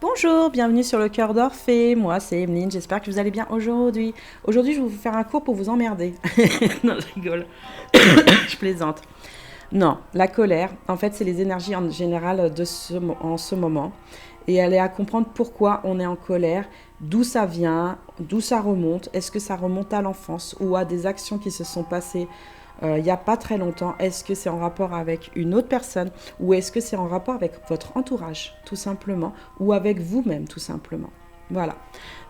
Bonjour, bienvenue sur le cœur d'Orphée. Moi, c'est Emeline, j'espère que vous allez bien aujourd'hui. Aujourd'hui, je vais vous faire un cours pour vous emmerder. Non, je rigole. Je plaisante. Non, la colère, en fait, c'est les énergies en général en ce moment. Et elle est à comprendre pourquoi on est en colère, d'où ça vient, d'où ça remonte. Est-ce que ça remonte à l'enfance ou à des actions qui se sont passées il n'y a pas très longtemps? Est-ce que c'est en rapport avec une autre personne ou est-ce que c'est en rapport avec votre entourage, tout simplement, ou avec vous-même, tout simplement? Voilà.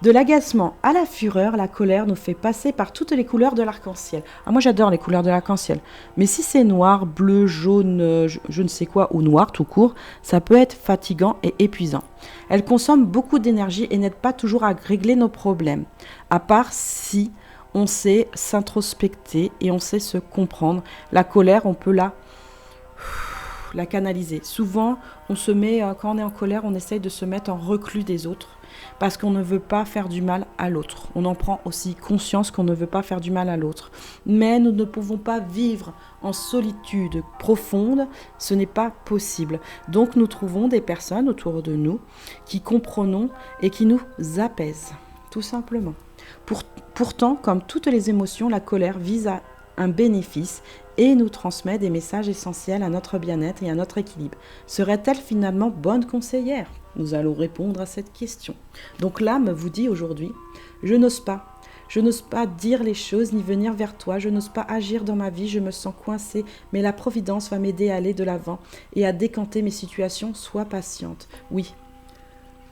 De l'agacement à la fureur, la colère nous fait passer par toutes les couleurs de l'arc-en-ciel. Ah, moi, j'adore les couleurs de l'arc-en-ciel. Mais si c'est noir, bleu, jaune, je ne sais quoi, ou noir tout court, ça peut être fatigant et épuisant. Elle consomme beaucoup d'énergie et n'aide pas toujours à régler nos problèmes. À part si on sait s'introspecter et on sait se comprendre. La colère, on peut la canaliser. Souvent, quand on est en colère, on essaye de se mettre en reclus des autres parce qu'on ne veut pas faire du mal à l'autre. On en prend aussi conscience qu'on ne veut pas faire du mal à l'autre. Mais nous ne pouvons pas vivre en solitude profonde, ce n'est pas possible. Donc nous trouvons des personnes autour de nous qui comprenons et qui nous apaisent, tout simplement. Pourtant, comme toutes les émotions, la colère vise à un bénéfice et nous transmet des messages essentiels à notre bien-être et à notre équilibre. Serait-elle finalement bonne conseillère? Nous allons répondre à cette question. Donc l'âme vous dit aujourd'hui, je n'ose pas. Je n'ose pas dire les choses ni venir vers toi. Je n'ose pas agir dans ma vie. Je me sens coincée. Mais la providence va m'aider à aller de l'avant et à décanter mes situations. Sois patiente. Oui,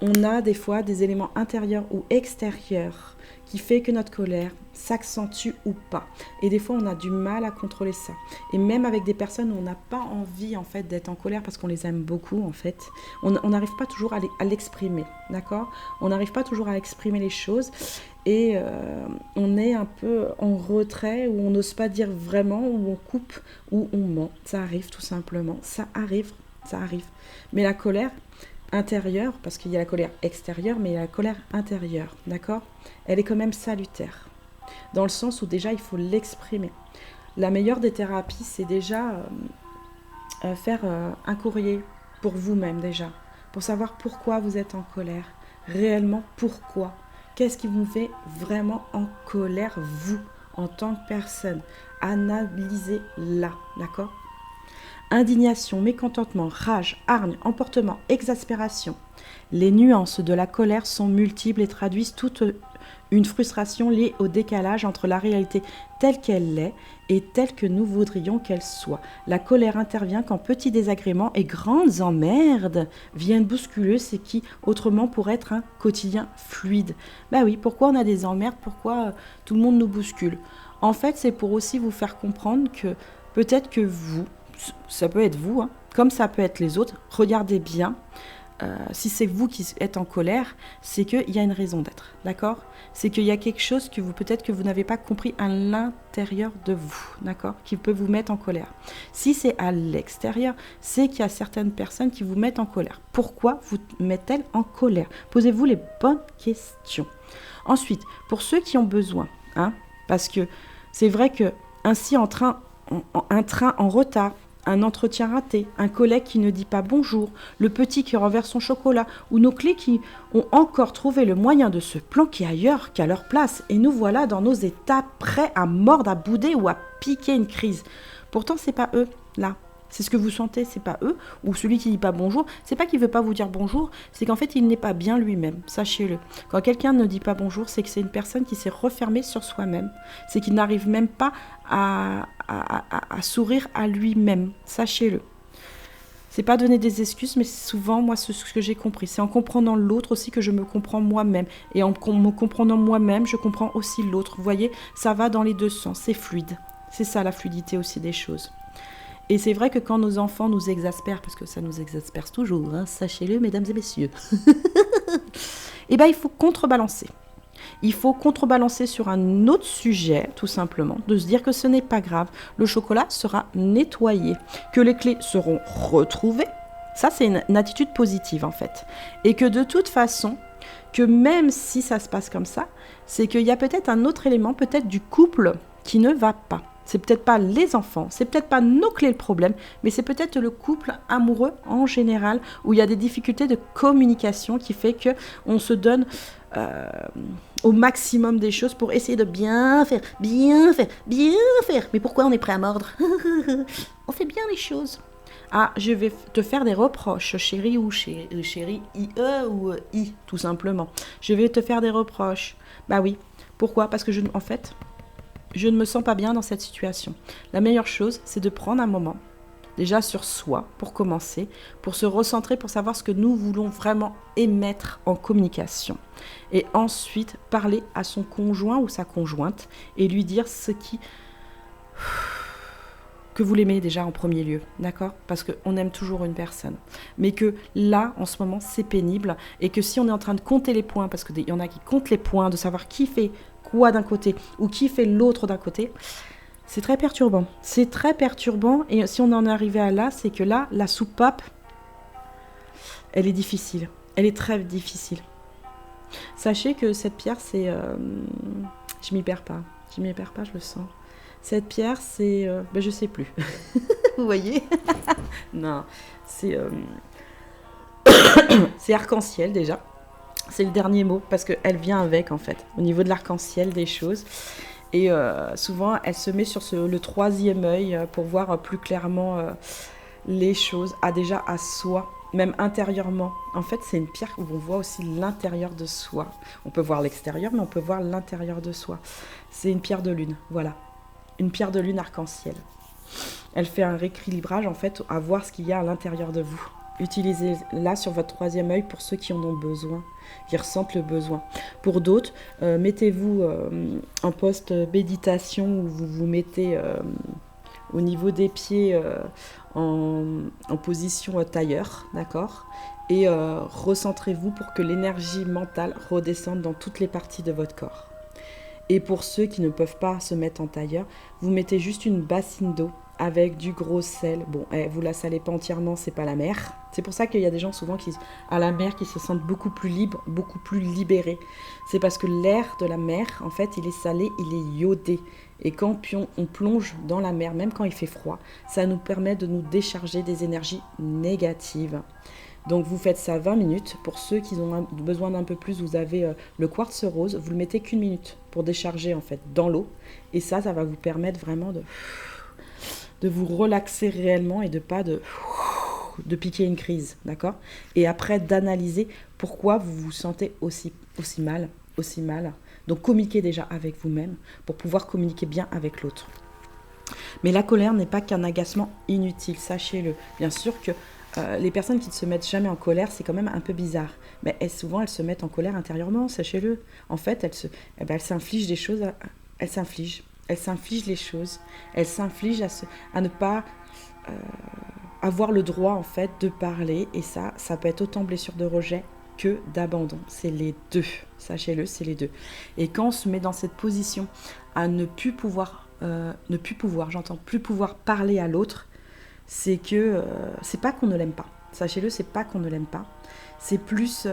on a des fois des éléments intérieurs ou extérieurs qui fait que notre colère s'accentue ou pas. Et des fois, on a du mal à contrôler ça. Et même avec des personnes où on n'a pas envie en fait d'être en colère parce qu'on les aime beaucoup en fait, on n'arrive pas toujours à l'exprimer, d'accord? On n'arrive pas toujours à exprimer les choses et on est un peu en retrait où on n'ose pas dire vraiment, où on coupe, où on ment. Ça arrive tout simplement. Ça arrive. Mais la colère intérieure, parce qu'il y a la colère extérieure, mais il y a la colère intérieure, d'accord? Elle est quand même salutaire, dans le sens où déjà il faut l'exprimer. La meilleure des thérapies, c'est déjà faire un courrier pour vous-même déjà, pour savoir pourquoi vous êtes en colère, réellement pourquoi. Qu'est-ce qui vous fait vraiment en colère, vous, en tant que personne? Analysez-la, d'accord? Indignation, mécontentement, rage, hargne, emportement, exaspération. Les nuances de la colère sont multiples et traduisent toute une frustration liée au décalage entre la réalité telle qu'elle est et telle que nous voudrions qu'elle soit. La colère intervient quand petits désagréments et grandes emmerdes viennent bousculer ce qui autrement pourrait être un quotidien fluide. Bah oui, pourquoi on a des emmerdes? Pourquoi tout le monde nous bouscule? En fait, c'est pour aussi vous faire comprendre que peut-être que vous, ça peut être vous, hein, comme ça peut être les autres, regardez bien. Si c'est vous qui êtes en colère, c'est qu'il y a une raison d'être, d'accord? C'est qu'il y a quelque chose que peut-être que vous n'avez pas compris à l'intérieur de vous, d'accord? Qui peut vous mettre en colère. Si c'est à l'extérieur, c'est qu'il y a certaines personnes qui vous mettent en colère. Pourquoi vous mettent-elles en colère? Posez-vous les bonnes questions. Ensuite, pour ceux qui ont besoin, hein, parce que c'est vrai que ainsi un train en retard, un entretien raté, un collègue qui ne dit pas bonjour, le petit qui renverse son chocolat, ou nos clés qui ont encore trouvé le moyen de se planquer ailleurs qu'à leur place. Et nous voilà dans nos états prêts à mordre, à bouder ou à piquer une crise. Pourtant, c'est pas eux, là. C'est ce que vous sentez, c'est pas eux. Ou celui qui dit pas bonjour, c'est pas qu'il veut pas vous dire bonjour, c'est qu'en fait, il n'est pas bien lui-même, sachez-le. Quand quelqu'un ne dit pas bonjour, c'est que c'est une personne qui s'est refermée sur soi-même. C'est qu'il n'arrive même pas à sourire à lui-même, sachez-le. C'est pas donner des excuses, mais souvent, moi, ce que j'ai compris, c'est en comprenant l'autre aussi que je me comprends moi-même. Et en me comprenant moi-même, je comprends aussi l'autre. Vous voyez, ça va dans les deux sens, c'est fluide. C'est ça la fluidité aussi des choses. Et c'est vrai que quand nos enfants nous exaspèrent, parce que ça nous exaspère toujours, hein, sachez-le, mesdames et messieurs, eh bien, il faut contrebalancer. Il faut contrebalancer sur un autre sujet, tout simplement, de se dire que ce n'est pas grave. Le chocolat sera nettoyé, que les clés seront retrouvées. Ça, c'est une attitude positive, en fait. Et que de toute façon, que même si ça se passe comme ça, c'est qu'il y a peut-être un autre élément, peut-être du couple, qui ne va pas. C'est peut-être pas les enfants, c'est peut-être pas nos clés le problème, mais c'est peut-être le couple amoureux en général où il y a des difficultés de communication qui fait que on se donne au maximum des choses pour essayer de bien faire, bien faire, bien faire. Mais pourquoi on est prêt à mordre? On fait bien les choses. Ah, je vais te faire des reproches, chérie ou chérie, IE ou I, tout simplement. Je vais te faire des reproches. Bah oui. Pourquoi? Parce que en fait, je ne me sens pas bien dans cette situation. La meilleure chose, c'est de prendre un moment, déjà sur soi, pour commencer, pour se recentrer, pour savoir ce que nous voulons vraiment émettre en communication. Et ensuite, parler à son conjoint ou sa conjointe et lui dire ce qui... que vous l'aimez déjà en premier lieu, d'accord? Parce qu'on aime toujours une personne. Mais que là, en ce moment, c'est pénible. Et que si on est en train de compter les points, parce qu'il y en a qui comptent les points, de savoir qui fait quoi d'un côté ou qui fait l'autre d'un côté, c'est très perturbant. C'est très perturbant. Et si on en est arrivé à là, c'est que là, la soupape, elle est difficile. Elle est très difficile. Sachez que cette pierre, c'est... je m'y perds pas. Je m'y perds pas, je le sens. Cette pierre, c'est... je sais plus. Vous voyez? Non, c'est... c'est arc-en-ciel déjà. C'est le dernier mot parce qu'elle vient avec en fait, au niveau de l'arc-en-ciel des choses. Et souvent, elle se met sur le troisième œil pour voir plus clairement les choses, déjà à soi, même intérieurement. En fait, c'est une pierre où on voit aussi l'intérieur de soi. On peut voir l'extérieur, mais on peut voir l'intérieur de soi. C'est une pierre de lune, voilà. Une pierre de lune arc-en-ciel. Elle fait un rééquilibrage en fait à voir ce qu'il y a à l'intérieur de vous. Utilisez-la sur votre troisième œil pour ceux qui en ont besoin, qui ressentent le besoin. Pour d'autres, mettez-vous en post-méditation où vous vous mettez au niveau des pieds en position tailleur, d'accord? Et recentrez-vous pour que l'énergie mentale redescende dans toutes les parties de votre corps. Et pour ceux qui ne peuvent pas se mettre en tailleur, vous mettez juste une bassine d'eau avec du gros sel. Bon, vous la salez pas entièrement, c'est pas la mer. C'est pour ça qu'il y a des gens souvent à la mer qui se sentent beaucoup plus libres, beaucoup plus libérés. C'est parce que l'air de la mer, en fait, il est salé, il est iodé. Et quand on plonge dans la mer, même quand il fait froid, ça nous permet de nous décharger des énergies négatives. Donc vous faites ça 20 minutes. Pour ceux qui ont besoin d'un peu plus, vous avez le quartz rose. Vous le mettez qu'1 minute pour décharger en fait dans l'eau. Et ça va vous permettre vraiment de vous relaxer réellement et de pas de piquer une crise, d'accord? Et après d'analyser pourquoi vous vous sentez aussi mal. Donc communiquez déjà avec vous-même pour pouvoir communiquer bien avec l'autre. Mais la colère n'est pas qu'un agacement inutile, sachez-le. Bien sûr que les personnes qui ne se mettent jamais en colère, c'est quand même un peu bizarre. Mais souvent, elles se mettent en colère intérieurement, sachez-le. En fait, elles s'infligent des choses. Elles s'infligent les choses. Elles s'infligent à ne pas avoir le droit, en fait, de parler. Et ça peut être autant blessure de rejet que d'abandon. C'est les deux. Sachez-le, c'est les deux. Et quand on se met dans cette position à ne plus pouvoir parler à l'autre, c'est que c'est pas qu'on ne l'aime pas. Sachez-le, c'est pas qu'on ne l'aime pas. C'est plus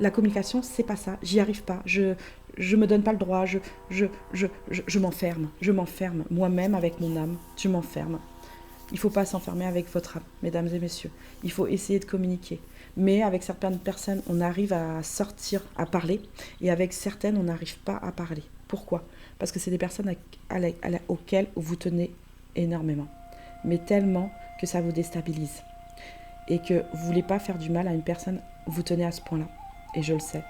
la communication, c'est pas ça. J'y arrive pas. Je me donne pas le droit. Je m'enferme. Je m'enferme moi-même avec mon âme. Je m'enferme. Il faut pas s'enfermer avec votre âme, mesdames et messieurs. Il faut essayer de communiquer. Mais avec certaines personnes, on arrive à sortir, à parler. Et avec certaines, on n'arrive pas à parler. Pourquoi? Parce que c'est des personnes auxquelles vous tenez énormément. Mais tellement que ça vous déstabilise. Et que vous ne voulez pas faire du mal à une personne, vous tenez à ce point-là. Et je le sais.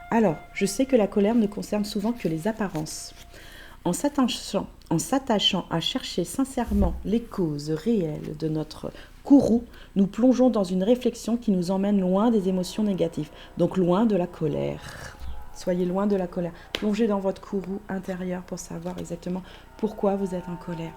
Alors, je sais que la colère ne concerne souvent que les apparences. En s'attachant à chercher sincèrement les causes réelles de notre courroux, nous plongeons dans une réflexion qui nous emmène loin des émotions négatives. Donc loin de la colère. Soyez loin de la colère. Plongez dans votre courroux intérieur pour savoir exactement pourquoi vous êtes en colère.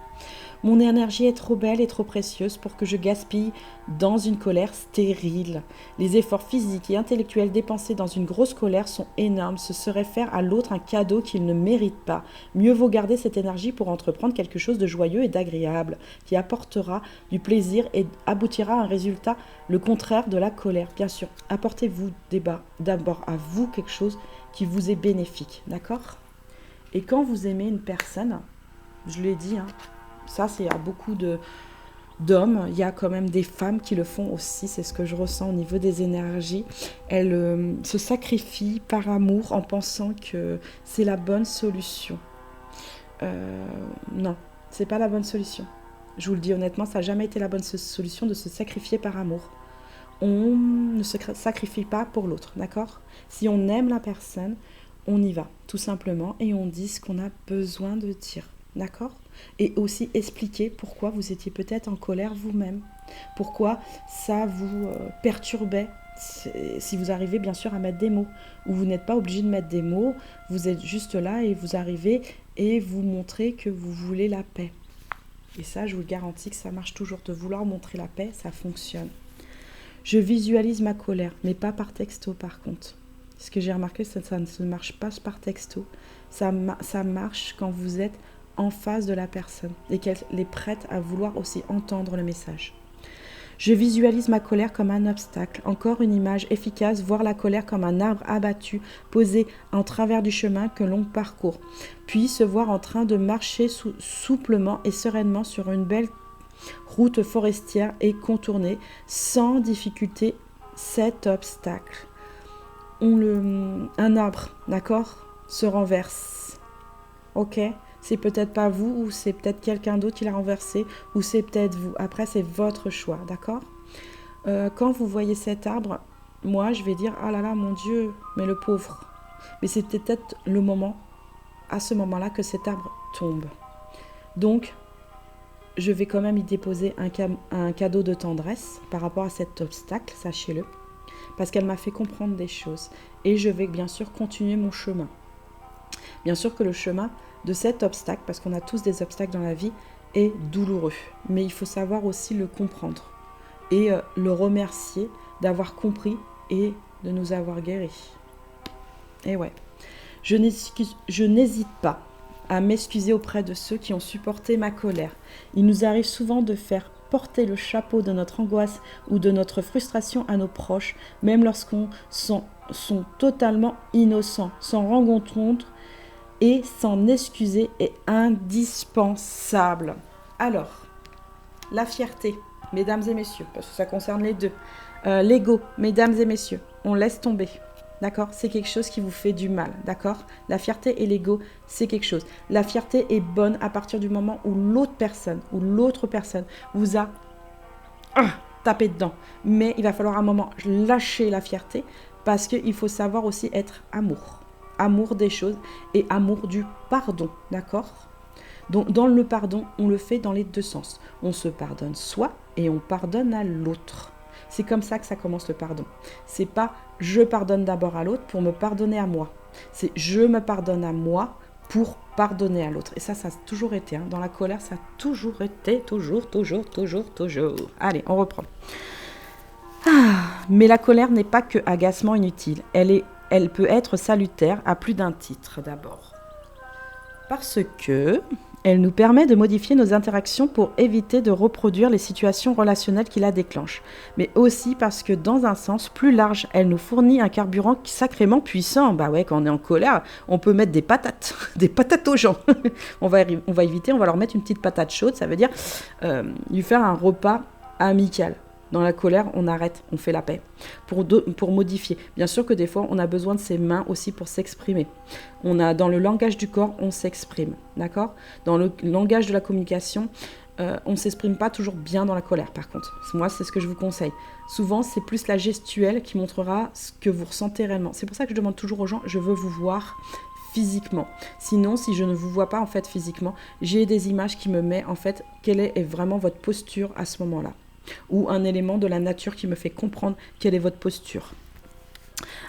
Mon énergie est trop belle et trop précieuse pour que je gaspille dans une colère stérile. Les efforts physiques et intellectuels dépensés dans une grosse colère sont énormes. Ce serait faire à l'autre un cadeau qu'il ne mérite pas. Mieux vaut garder cette énergie pour entreprendre quelque chose de joyeux et d'agréable, qui apportera du plaisir et aboutira à un résultat le contraire de la colère. Bien sûr, apportez-vous d'abord à vous quelque chose qui vous est bénéfique, d'accord? Et quand vous aimez une personne, je l'ai dit, hein. Ça, c'est à beaucoup d'hommes. Il y a quand même des femmes qui le font aussi. C'est ce que je ressens au niveau des énergies. Elles se sacrifient par amour en pensant que c'est la bonne solution. Non, c'est pas la bonne solution. Je vous le dis honnêtement, ça n'a jamais été la bonne solution de se sacrifier par amour. On ne se sacrifie pas pour l'autre, d'accord? Si on aime la personne, on y va, tout simplement, et on dit ce qu'on a besoin de dire, d'accord? Et aussi expliquer pourquoi vous étiez peut-être en colère vous-même, pourquoi ça vous perturbait, si vous arrivez bien sûr à mettre des mots, ou vous n'êtes pas obligé de mettre des mots, vous êtes juste là et vous arrivez et vous montrez que vous voulez la paix. Et ça, je vous garantis que ça marche toujours, de vouloir montrer la paix, ça fonctionne. Je visualise ma colère, mais pas par texto par contre. Ce que j'ai remarqué, ça ne marche pas par texto. Ça marche quand vous êtes en face de la personne et qu'elle est prête à vouloir aussi entendre le message. Je visualise ma colère comme un obstacle, encore une image efficace, voir la colère comme un arbre abattu, posé en travers du chemin que l'on parcourt, puis se voir en train de marcher souplement et sereinement sur une belle route forestière et contourner sans difficulté cet obstacle. Un arbre, d'accord, se renverse. Ok, c'est peut-être pas vous, ou c'est peut-être quelqu'un d'autre qui l'a renversé, ou c'est peut-être vous. Après, c'est votre choix, d'accord? Quand vous voyez cet arbre, moi, je vais dire, ah là là, mon Dieu, mais le pauvre. Mais c'est peut-être le moment, à ce moment-là, que cet arbre tombe. Donc, je vais quand même y déposer un cadeau de tendresse par rapport à cet obstacle, sachez-le, parce qu'elle m'a fait comprendre des choses. Et je vais bien sûr continuer mon chemin. Bien sûr que le chemin de cet obstacle, parce qu'on a tous des obstacles dans la vie, est douloureux. Mais il faut savoir aussi le comprendre et le remercier d'avoir compris et de nous avoir guéris. Et ouais, je n'hésite pas à m'excuser auprès de ceux qui ont supporté ma colère. Il nous arrive souvent de faire porter le chapeau de notre angoisse ou de notre frustration à nos proches, même lorsqu'on sont totalement innocents, s'en rendre compte et s'en excuser est indispensable. Alors, la fierté, mesdames et messieurs, parce que ça concerne les deux. L'ego, mesdames et messieurs, on laisse tomber. D'accord? C'est quelque chose qui vous fait du mal. D'accord? La fierté et l'ego, c'est quelque chose. La fierté est bonne à partir du moment où l'autre personne vous a tapé dedans. Mais il va falloir à un moment lâcher la fierté parce qu'il faut savoir aussi être amour. Amour des choses et amour du pardon. D'accord? Donc, dans le pardon, on le fait dans les deux sens. On se pardonne soi et on pardonne à l'autre. C'est comme ça que ça commence le pardon. C'est pas je pardonne d'abord à l'autre pour me pardonner à moi. C'est je me pardonne à moi pour pardonner à l'autre. Et ça a toujours été. Dans la colère, ça a toujours été. Toujours. Allez, on reprend. Mais la colère n'est pas que agacement inutile. Elle peut être salutaire à plus d'un titre d'abord. Parce que elle nous permet de modifier nos interactions pour éviter de reproduire les situations relationnelles qui la déclenchent. Mais aussi parce que dans un sens plus large, elle nous fournit un carburant sacrément puissant. Bah ouais, quand on est en colère, on peut mettre des patates aux gens. on va éviter, on va leur mettre une petite patate chaude, ça veut dire lui faire un repas amical. Dans la colère, on arrête, on fait la paix. Pour modifier. Bien sûr que des fois, on a besoin de ses mains aussi pour s'exprimer. Dans le langage du corps, on s'exprime. D'accord? Dans le langage de la communication, on ne s'exprime pas toujours bien dans la colère, par contre. Moi, c'est ce que je vous conseille. Souvent, c'est plus la gestuelle qui montrera ce que vous ressentez réellement. C'est pour ça que je demande toujours aux gens, je veux vous voir physiquement. Sinon, si je ne vous vois pas en fait physiquement, j'ai des images qui me mettent en fait quelle est vraiment votre posture à ce moment-là. Ou un élément de la nature qui me fait comprendre quelle est votre posture.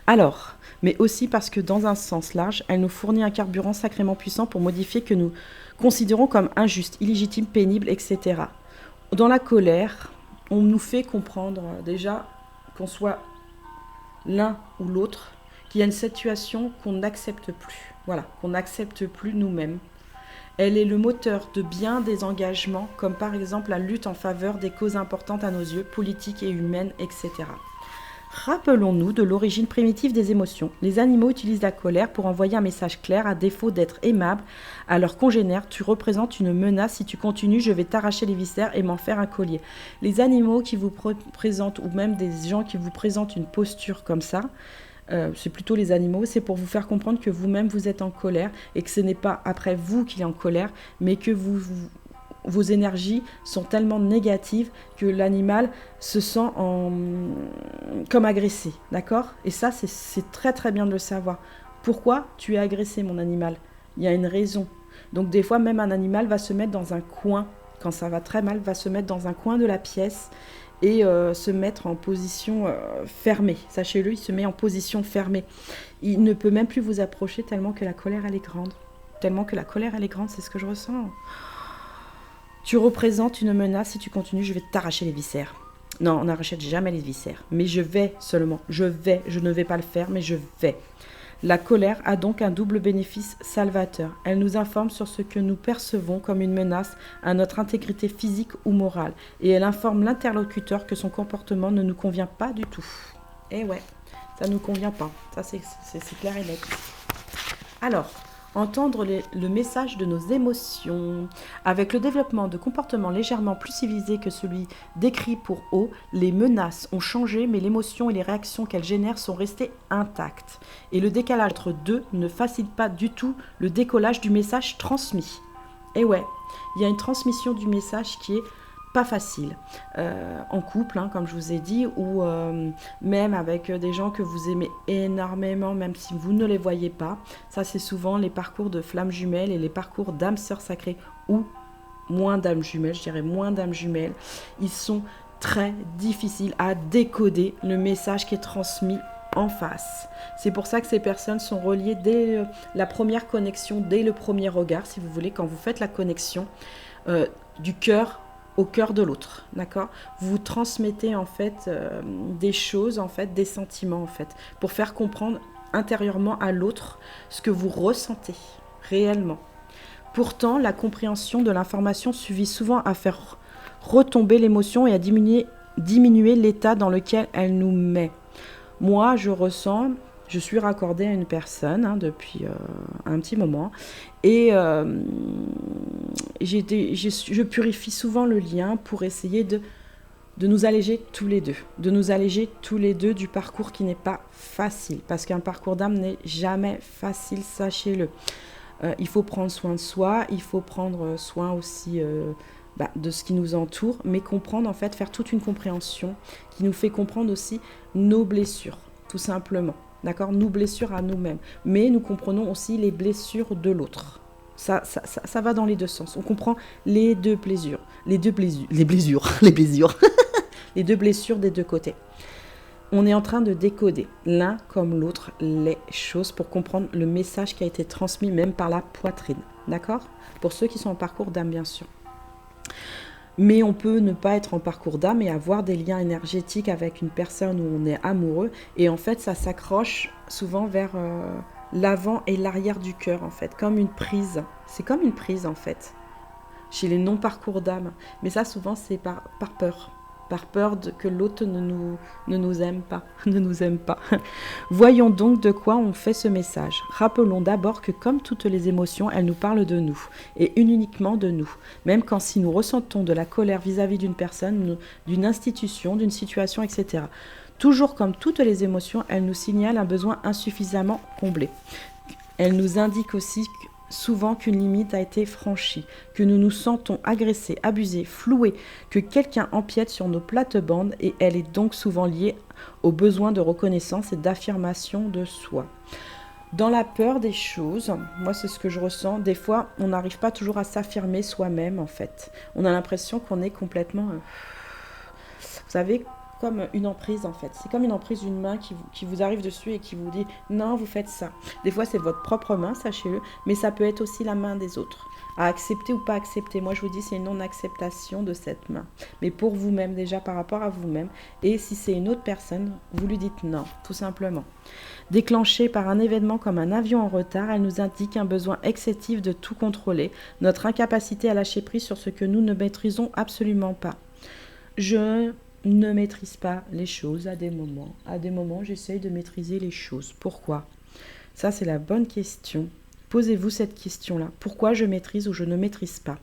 Alors, mais aussi parce que dans un sens large, elle nous fournit un carburant sacrément puissant pour modifier que nous considérons comme injuste, illégitime, pénible, etc. Dans la colère, on nous fait comprendre déjà qu'on soit l'un ou l'autre, qu'il y a une situation qu'on n'accepte plus. Voilà, qu'on n'accepte plus nous-mêmes. Elle est le moteur de bien des engagements, comme par exemple la lutte en faveur des causes importantes à nos yeux, politiques et humaines, etc. Rappelons-nous de l'origine primitive des émotions. Les animaux utilisent la colère pour envoyer un message clair. À défaut d'être aimable à leurs congénères, tu représentes une menace. Si tu continues, je vais t'arracher les viscères et m'en faire un collier. Les animaux qui vous présentent, ou même des gens qui vous présentent une posture comme ça, c'est plutôt les animaux, c'est pour vous faire comprendre que vous-même vous êtes en colère et que ce n'est pas après vous qu'il est en colère, mais que vos énergies sont tellement négatives que l'animal se sent comme agressé, d'accord? Et ça, c'est très très bien de le savoir. Pourquoi tu es agressé, mon animal? Il y a une raison. Donc des fois, même un animal va se mettre dans un coin, quand ça va très mal, va se mettre dans un coin de la pièce et se mettre en position fermée. Sachez-le, il se met en position fermée. Il ne peut même plus vous approcher tellement que la colère, elle est grande. Tellement que la colère, elle est grande, c'est ce que je ressens. Tu représentes une menace, si tu continues, je vais t'arracher les viscères. Non, on n'arrache jamais les viscères. Mais je vais seulement, je ne vais pas le faire, mais je vais. La colère a donc un double bénéfice salvateur. Elle nous informe sur ce que nous percevons comme une menace à notre intégrité physique ou morale. Et elle informe l'interlocuteur que son comportement ne nous convient pas du tout. Eh ouais, ça ne nous convient pas. Ça, c'est clair et net. Alors, entendre le message de nos émotions. Avec le développement de comportements légèrement plus civilisés que celui décrit pour haut, les menaces ont changé, mais l'émotion et les réactions qu'elles génèrent sont restées intactes. Et le décalage entre deux ne facilite pas du tout le décollage du message transmis. Et ouais, il y a une transmission du message qui est pas facile en couple, hein, comme je vous ai dit, ou même avec des gens que vous aimez énormément, même si vous ne les voyez pas. Ça, c'est souvent les parcours de flammes jumelles et les parcours d'âmes sœurs sacrées, ou moins d'âmes jumelles, je dirais moins d'âmes jumelles. Ils sont très difficiles à décoder le message qui est transmis en face. C'est pour ça que ces personnes sont reliées dès la première connexion, dès le premier regard, si vous voulez, quand vous faites la connexion du cœur au cœur de l'autre, d'accord? Vous transmettez en fait des choses, en fait, des sentiments en fait, pour faire comprendre intérieurement à l'autre ce que vous ressentez réellement. Pourtant, la compréhension de l'information suffit souvent à faire retomber l'émotion et à diminuer l'état dans lequel elle nous met. Moi, je suis raccordée à une personne depuis un petit moment et je purifie souvent le lien pour essayer de nous alléger tous les deux, du parcours qui n'est pas facile, parce qu'un parcours d'âme n'est jamais facile, sachez-le. Il faut prendre soin de soi, il faut prendre soin aussi de ce qui nous entoure, mais comprendre en fait, faire toute une compréhension qui nous fait comprendre aussi nos blessures, tout simplement. D'accord, nos blessures à nous-mêmes. Mais nous comprenons aussi les blessures de l'autre. Ça va dans les deux sens. On comprend les deux blessures. Les deux blessures des deux côtés. On est en train de décoder l'un comme l'autre les choses pour comprendre le message qui a été transmis même par la poitrine. D'accord? Pour ceux qui sont en parcours d'âme, bien sûr. Mais on peut ne pas être en parcours d'âme et avoir des liens énergétiques avec une personne où on est amoureux. Et en fait, ça s'accroche souvent vers l'avant et l'arrière du cœur, en fait, comme une prise. C'est comme une prise, en fait, chez les non-parcours d'âme. Mais ça, souvent, c'est par peur. Par peur que l'autre ne nous aime pas. Ne nous aime pas. Voyons donc de quoi on fait ce message. Rappelons d'abord que comme toutes les émotions, elles nous parlent de nous, et uniquement de nous. Même quand si nous ressentons de la colère vis-à-vis d'une personne, d'une institution, d'une situation, etc. Toujours comme toutes les émotions, elles nous signalent un besoin insuffisamment comblé. Elles nous indiquent aussi souvent qu'une limite a été franchie, que nous nous sentons agressés, abusés, floués, que quelqu'un empiète sur nos plates-bandes, et elle est donc souvent liée au besoin de reconnaissance et d'affirmation de soi. Dans la peur des choses, moi c'est ce que je ressens, des fois on n'arrive pas toujours à s'affirmer soi-même en fait. On a l'impression qu'on est complètement... Vous savez, comme une emprise en fait. C'est comme une emprise d'une main qui vous arrive dessus et qui vous dit « Non, vous faites ça ». Des fois, c'est votre propre main, sachez-le, mais ça peut être aussi la main des autres. À accepter ou pas accepter. Moi, je vous dis, c'est une non-acceptation de cette main. Mais pour vous-même, déjà par rapport à vous-même. Et si c'est une autre personne, vous lui dites non, tout simplement. Déclenchée par un événement comme un avion en retard, elle nous indique un besoin excessif de tout contrôler, notre incapacité à lâcher prise sur ce que nous ne maîtrisons absolument pas. Je ne maîtrise pas les choses à des moments. À des moments, j'essaye de maîtriser les choses. Pourquoi? Ça, c'est la bonne question. Posez-vous cette question-là. Pourquoi je maîtrise ou je ne maîtrise pas?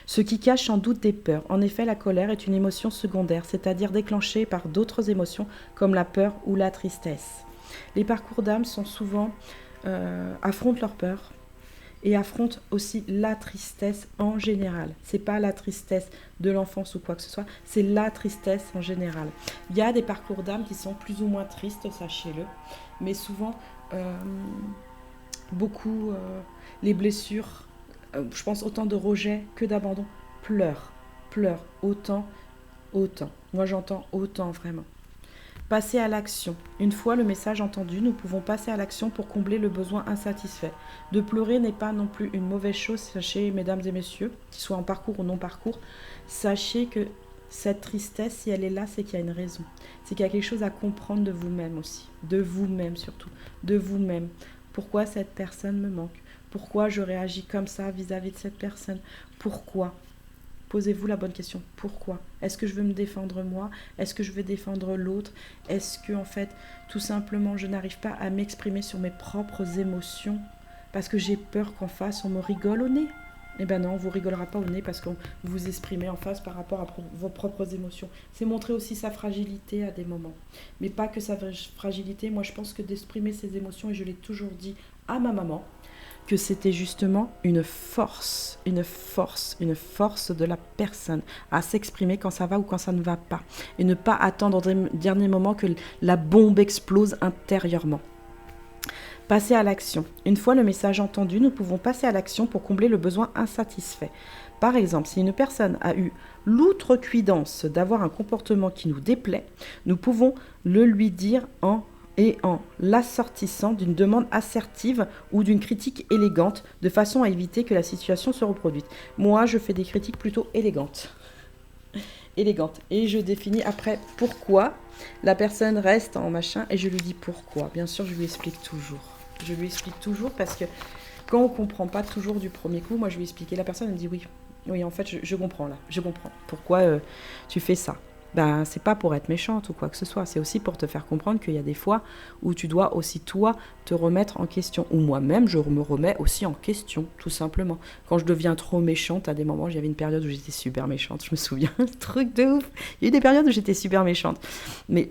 Ce qui cache sans doute des peurs. En effet, la colère est une émotion secondaire, c'est-à-dire déclenchée par d'autres émotions comme la peur ou la tristesse. Les parcours d'âme sont souvent affrontent leur peur et affrontent aussi la tristesse en général. C'est pas la tristesse de l'enfance ou quoi que ce soit, c'est la tristesse en général. Il y a des parcours d'âme qui sont plus ou moins tristes, sachez-le, mais souvent beaucoup les blessures, je pense autant de rejet que d'abandon, pleurent, autant. Moi j'entends autant vraiment. Passer à l'action. Une fois le message entendu, nous pouvons passer à l'action pour combler le besoin insatisfait. De pleurer n'est pas non plus une mauvaise chose, sachez mesdames et messieurs, qu'ils soient en parcours ou non parcours, sachez que cette tristesse, si elle est là, c'est qu'il y a une raison. C'est qu'il y a quelque chose à comprendre de vous-même aussi, de vous-même surtout, de vous-même. Pourquoi cette personne me manque? Pourquoi je réagis comme ça vis-à-vis de cette personne? Pourquoi? Posez-vous la bonne question. Pourquoi? Est-ce que je veux me défendre moi? Est-ce que je veux défendre l'autre? Est-ce que, en fait, tout simplement, je n'arrive pas à m'exprimer sur mes propres émotions parce que j'ai peur qu'en face, on me rigole au nez? Eh ben non, on ne vous rigolera pas au nez parce qu'on vous exprimez en face par rapport à vos propres émotions. C'est montrer aussi sa fragilité à des moments. Mais pas que sa fragilité. Moi, je pense que d'exprimer ses émotions, et je l'ai toujours dit à ma maman, que c'était justement une force de la personne à s'exprimer quand ça va ou quand ça ne va pas. Et ne pas attendre au dernier moment que la bombe explose intérieurement. Passer à l'action. Une fois le message entendu, nous pouvons passer à l'action pour combler le besoin insatisfait. Par exemple, si une personne a eu l'outrecuidance d'avoir un comportement qui nous déplaît, nous pouvons le lui dire en l'assortissant d'une demande assertive ou d'une critique élégante, de façon à éviter que la situation se reproduise. Moi, je fais des critiques plutôt élégantes. Et je définis après pourquoi la personne reste en machin et je lui dis pourquoi. Bien sûr, je lui explique toujours parce que quand on ne comprend pas toujours du premier coup, moi je lui explique et la personne elle me dit oui en fait je comprends là, je comprends pourquoi tu fais ça. Ben, c'est pas pour être méchante ou quoi que ce soit, c'est aussi pour te faire comprendre qu'il y a des fois où tu dois aussi toi te remettre en question. Ou moi-même, je me remets aussi en question, tout simplement. Quand je deviens trop méchante, à des moments, j'avais une période où j'étais super méchante, je me souviens, truc de ouf. Il y a eu des périodes où j'étais super méchante. Mais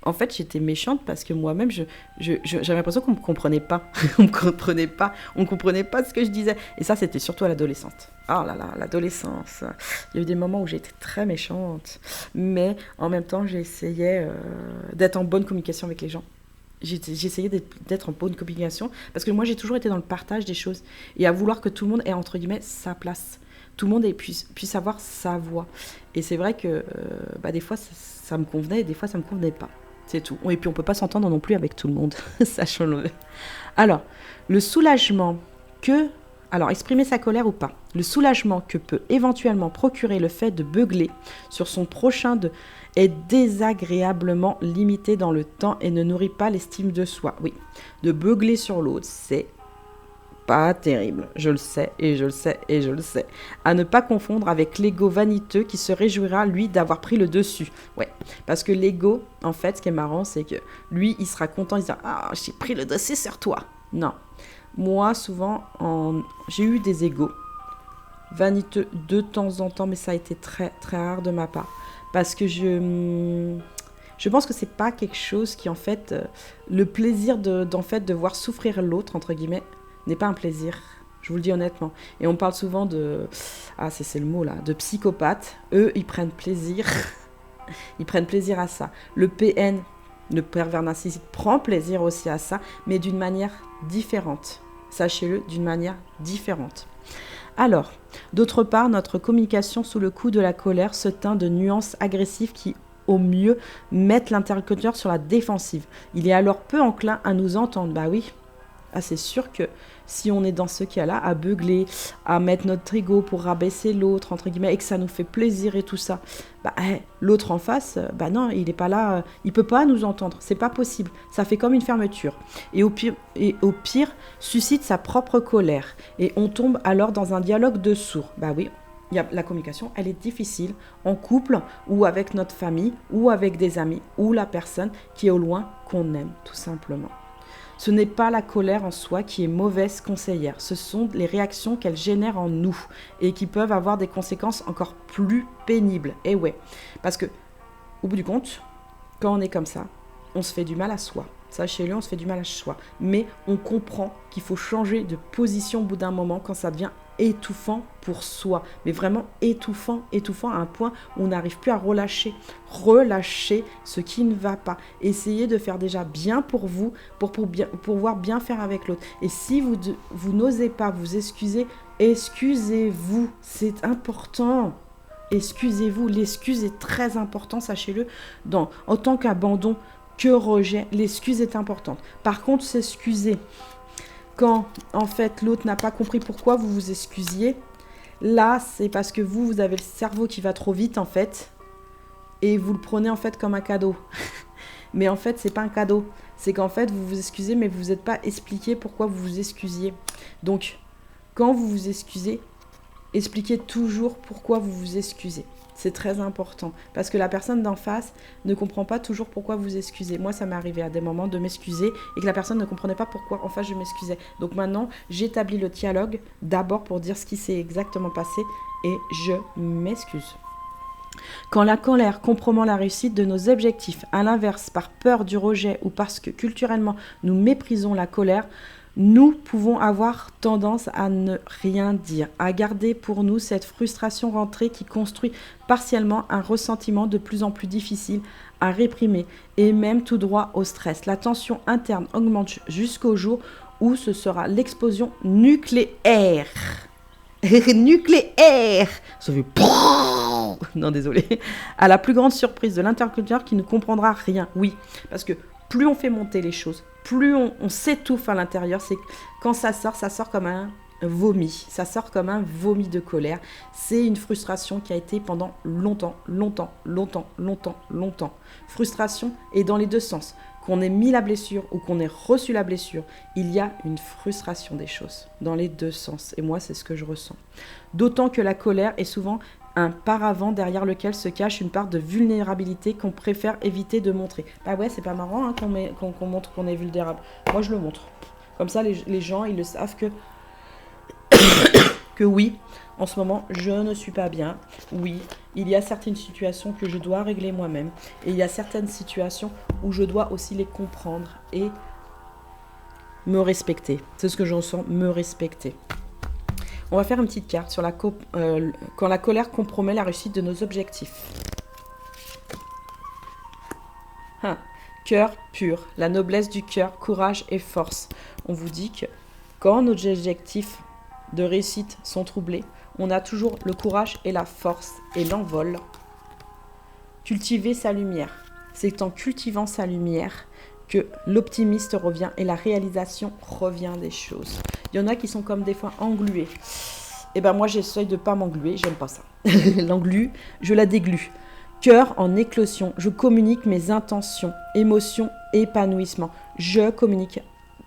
en fait, j'étais méchante parce que moi-même, j'avais l'impression qu'on ne me comprenait pas. On ne comprenait pas ce que je disais. Et ça, c'était surtout à l'adolescence. Oh là là, l'adolescence. Il y a eu des moments où j'étais très méchante. Mais en même temps, j'essayais d'être en bonne communication avec les gens. J'essayais d'être en bonne communication parce que moi, j'ai toujours été dans le partage des choses. Et à vouloir que tout le monde ait, entre guillemets, sa place. Tout le monde puisse avoir sa voix. Et c'est vrai que des fois, ça me convenait et des fois, ça ne me convenait pas. C'est tout. Et puis, on ne peut pas s'entendre non plus avec tout le monde. Sachons-le. Alors, le soulagement que... Alors, exprimer sa colère ou pas. Le soulagement que peut éventuellement procurer le fait de beugler sur son prochain est désagréablement limité dans le temps et ne nourrit pas l'estime de soi. Oui, de beugler sur l'autre, c'est pas terrible. Je le sais. À ne pas confondre avec l'ego vaniteux qui se réjouira, lui, d'avoir pris le dessus. Ouais, parce que l'ego, en fait, ce qui est marrant, c'est que lui, il sera content, il dira « Ah, j'ai pris le dessus sur toi !» Non. Moi, souvent, j'ai eu des égos vaniteux de temps en temps, mais ça a été très, très rare de ma part. Parce que je pense que c'est pas quelque chose qui, en fait, le plaisir de voir souffrir l'autre, entre guillemets, n'est pas un plaisir, je vous le dis honnêtement. Et on parle souvent c'est le mot là, de psychopathes. Eux, ils prennent plaisir. Ils prennent plaisir à ça. Le PN, le pervers narcissique, prend plaisir aussi à ça, mais d'une manière différente. Sachez-le, d'une manière différente. Alors, d'autre part, notre communication sous le coup de la colère se teint de nuances agressives qui, au mieux, mettent l'interlocuteur sur la défensive. Il est alors peu enclin à nous entendre. Bah oui. Ah, c'est sûr que si on est dans ce cas-là, à beugler, à mettre notre ego pour rabaisser l'autre, entre guillemets, et que ça nous fait plaisir et tout ça, l'autre en face, non, il n'est pas là, il ne peut pas nous entendre, c'est pas possible. Ça fait comme une fermeture. Et au pire, suscite sa propre colère. Et on tombe alors dans un dialogue de sourds. Bah oui, La communication, elle est difficile en couple ou avec notre famille ou avec des amis ou la personne qui est au loin qu'on aime, tout simplement. Ce n'est pas la colère en soi qui est mauvaise conseillère, ce sont les réactions qu'elle génère en nous et qui peuvent avoir des conséquences encore plus pénibles. Et ouais, parce que au bout du compte, quand on est comme ça, on se fait du mal à soi. Sachez-le, on se fait du mal à soi. Mais on comprend qu'il faut changer de position au bout d'un moment quand ça devient étouffant pour soi. Mais vraiment étouffant à un point où on n'arrive plus à relâcher. Relâcher ce qui ne va pas. Essayez de faire déjà bien pour vous, pour pouvoir bien faire avec l'autre. Et si vous n'osez pas vous excuser, excusez-vous. C'est important. Excusez-vous. L'excuse est très importante, sachez-le. En tant qu'abandon, que rejet, l'excuse est importante. Par contre, s'excuser quand, en fait, l'autre n'a pas compris pourquoi vous vous excusiez, là, c'est parce que vous avez le cerveau qui va trop vite, en fait, et vous le prenez, en fait, comme un cadeau. Mais en fait, c'est pas un cadeau. C'est qu'en fait, vous vous excusez, mais vous n'êtes pas expliqué pourquoi vous vous excusiez. Donc, quand vous vous excusez, expliquez toujours pourquoi vous vous excusez. C'est très important parce que la personne d'en face ne comprend pas toujours pourquoi vous excusez. Moi, ça m'est arrivé à des moments de m'excuser et que la personne ne comprenait pas pourquoi en face je m'excusais. Donc maintenant, j'établis le dialogue d'abord pour dire ce qui s'est exactement passé et je m'excuse. Quand la colère compromet la réussite de nos objectifs, à l'inverse, par peur du rejet ou parce que culturellement nous méprisons la colère, nous pouvons avoir tendance à ne rien dire, à garder pour nous cette frustration rentrée qui construit partiellement un ressentiment de plus en plus difficile à réprimer et même tout droit au stress. La tension interne augmente jusqu'au jour où ce sera l'explosion nucléaire. Nucléaire. Ça fait... Non, désolé. À la plus grande surprise de l'interlocuteur qui ne comprendra rien. Oui, parce que plus on fait monter les choses, plus on s'étouffe à l'intérieur. C'est quand ça sort comme un vomi. Ça sort comme un vomi de colère. C'est une frustration qui a été pendant longtemps. Frustration est dans les deux sens. Qu'on ait mis la blessure ou qu'on ait reçu la blessure, il y a une frustration des choses dans les deux sens. Et moi, c'est ce que je ressens. D'autant que la colère est souvent un paravent derrière lequel se cache une part de vulnérabilité qu'on préfère éviter de montrer. Bah ouais, c'est pas marrant hein, qu'on montre qu'on est vulnérable. Moi, je le montre. Comme ça, les gens, ils le savent que oui, en ce moment, je ne suis pas bien. Oui, il y a certaines situations que je dois régler moi-même. Et il y a certaines situations où je dois aussi les comprendre et me respecter. C'est ce que j'en sens, me respecter. On va faire une petite carte sur quand la colère compromet la réussite de nos objectifs. Cœur pur, la noblesse du cœur, courage et force. On vous dit que quand nos objectifs de réussite sont troublés, on a toujours le courage et la force et l'envol. Cultiver sa lumière. C'est en cultivant sa lumière que l'optimiste revient et la réalisation revient des choses. Il y en a qui sont comme des fois englués. Et ben moi j'essaye de ne pas m'engluer, j'aime pas ça. L'englue, je la déglue. Cœur en éclosion, je communique mes intentions, émotions, épanouissement. Je communique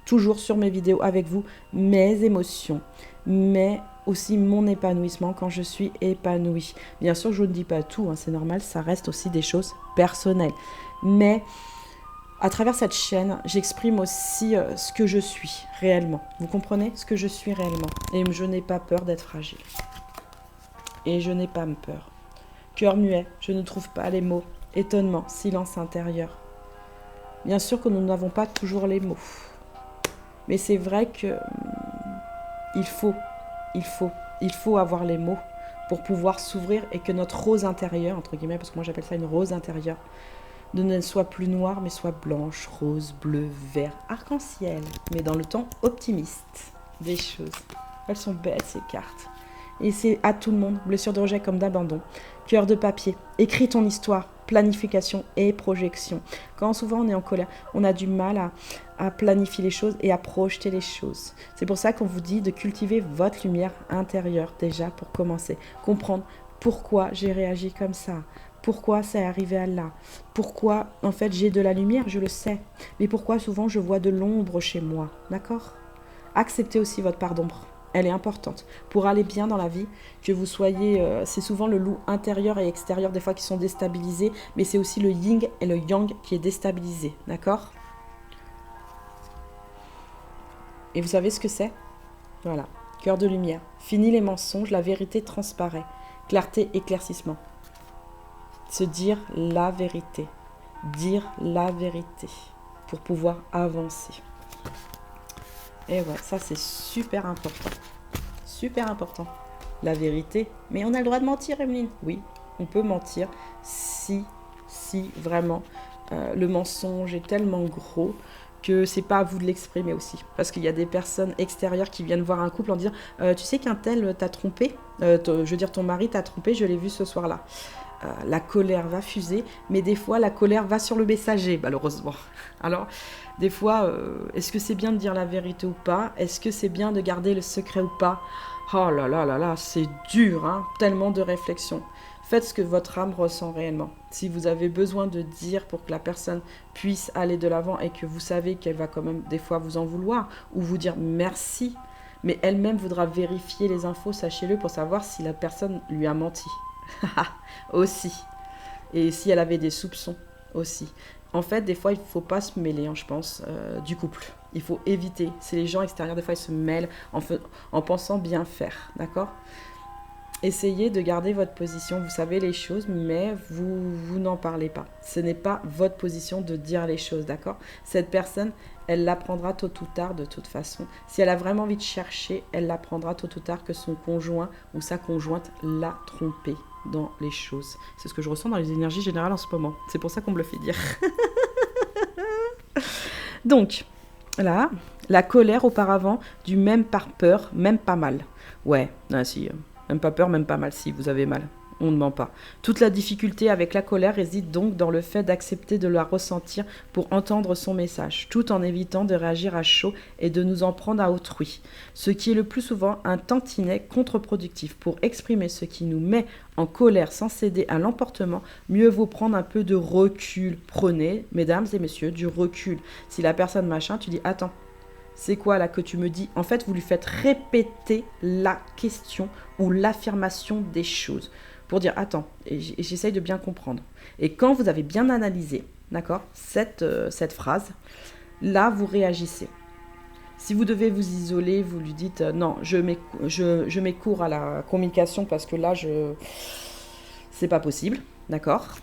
toujours sur mes vidéos avec vous mes émotions, mais aussi mon épanouissement quand je suis épanouie. Bien sûr, je ne dis pas tout, hein, c'est normal, ça reste aussi des choses personnelles. Mais à travers cette chaîne, j'exprime aussi ce que je suis réellement. Vous comprenez? Ce que je suis réellement. Et je n'ai pas peur d'être fragile. Et je n'ai pas peur. Cœur muet, je ne trouve pas les mots. Étonnement, silence intérieur. Bien sûr que nous n'avons pas toujours les mots. Mais c'est vrai que il faut avoir les mots pour pouvoir s'ouvrir et que notre rose intérieure, entre guillemets, parce que moi j'appelle ça une rose intérieure, ne soit plus noire, mais soit blanche, rose, bleu, vert, arc-en-ciel, mais dans le temps optimiste des choses. Elles sont belles, ces cartes. Et c'est à tout le monde, blessure de rejet comme d'abandon, cœur de papier, écris ton histoire, planification et projection. Quand souvent on est en colère, on a du mal à planifier les choses et à projeter les choses. C'est pour ça qu'on vous dit de cultiver votre lumière intérieure déjà pour commencer. Comprendre pourquoi j'ai réagi comme ça. Pourquoi c'est arrivé à là? Pourquoi, en fait, j'ai de la lumière, je le sais. Mais pourquoi souvent je vois de l'ombre chez moi? D'accord? Acceptez aussi votre part d'ombre. elle est importante. Pour aller bien dans la vie, que vous soyez... c'est souvent le loup intérieur et extérieur des fois qui sont déstabilisés, mais c'est aussi le yin et le yang qui est déstabilisé, d'accord? Et vous savez ce que c'est? Voilà, cœur de lumière. Fini les mensonges, la vérité transparaît. Clarté, éclaircissement. Se dire la vérité. Dire la vérité pour pouvoir avancer. Et ouais, ça c'est super important. Super important. La vérité. Mais on a le droit de mentir, Emeline. Oui, on peut mentir si vraiment le mensonge est tellement gros que c'est pas à vous de l'exprimer aussi. Parce qu'il y a des personnes extérieures qui viennent voir un couple en disant tu sais qu'un tel t'a trompé, je veux dire ton mari t'a trompé, je l'ai vu ce soir-là. La colère va fuser, mais des fois la colère va sur le messager, malheureusement. Alors, des fois, est-ce que c'est bien de dire la vérité ou pas? Est-ce que c'est bien de garder le secret ou pas? Oh là là là là, c'est dur, hein, tellement de réflexion. Faites ce que votre âme ressent réellement. Si vous avez besoin de dire pour que la personne puisse aller de l'avant et que vous savez qu'elle va quand même des fois vous en vouloir ou vous dire merci, mais elle-même voudra vérifier les infos, sachez-le, pour savoir si la personne lui a menti. Aussi. Et si elle avait des soupçons aussi. En fait, des fois, il ne faut pas se mêler, hein, je pense, du couple. Il faut éviter. C'est les gens extérieurs, des fois, ils se mêlent en pensant bien faire. D'accord? Essayez de garder votre position. Vous savez les choses, mais vous n'en parlez pas. Ce n'est pas votre position de dire les choses, d'accord? Cette personne, elle l'apprendra tôt ou tard de toute façon. Si elle a vraiment envie de chercher, elle l'apprendra tôt ou tard que son conjoint ou sa conjointe l'a trompée dans les choses. C'est ce que je ressens dans les énergies générales en ce moment. C'est pour ça qu'on me le fait dire. Donc, là, la colère auparavant, du même par peur, même pas mal. Ouais, si... Même pas peur, même pas mal si vous avez mal. On ne ment pas. Toute la difficulté avec la colère réside donc dans le fait d'accepter de la ressentir pour entendre son message, tout en évitant de réagir à chaud et de nous en prendre à autrui. Ce qui est le plus souvent un tantinet contre-productif. Pour exprimer ce qui nous met en colère sans céder à l'emportement, mieux vaut prendre un peu de recul. Prenez, mesdames et messieurs, du recul. Si la personne machin, tu dis attends. C'est quoi là que tu me dis? En fait, vous lui faites répéter la question ou l'affirmation des choses pour dire attends, et j'essaye de bien comprendre. Et quand vous avez bien analysé, d'accord, cette phrase, là vous réagissez. Si vous devez vous isoler, vous lui dites non, je mets court à la communication parce que là c'est pas possible, d'accord?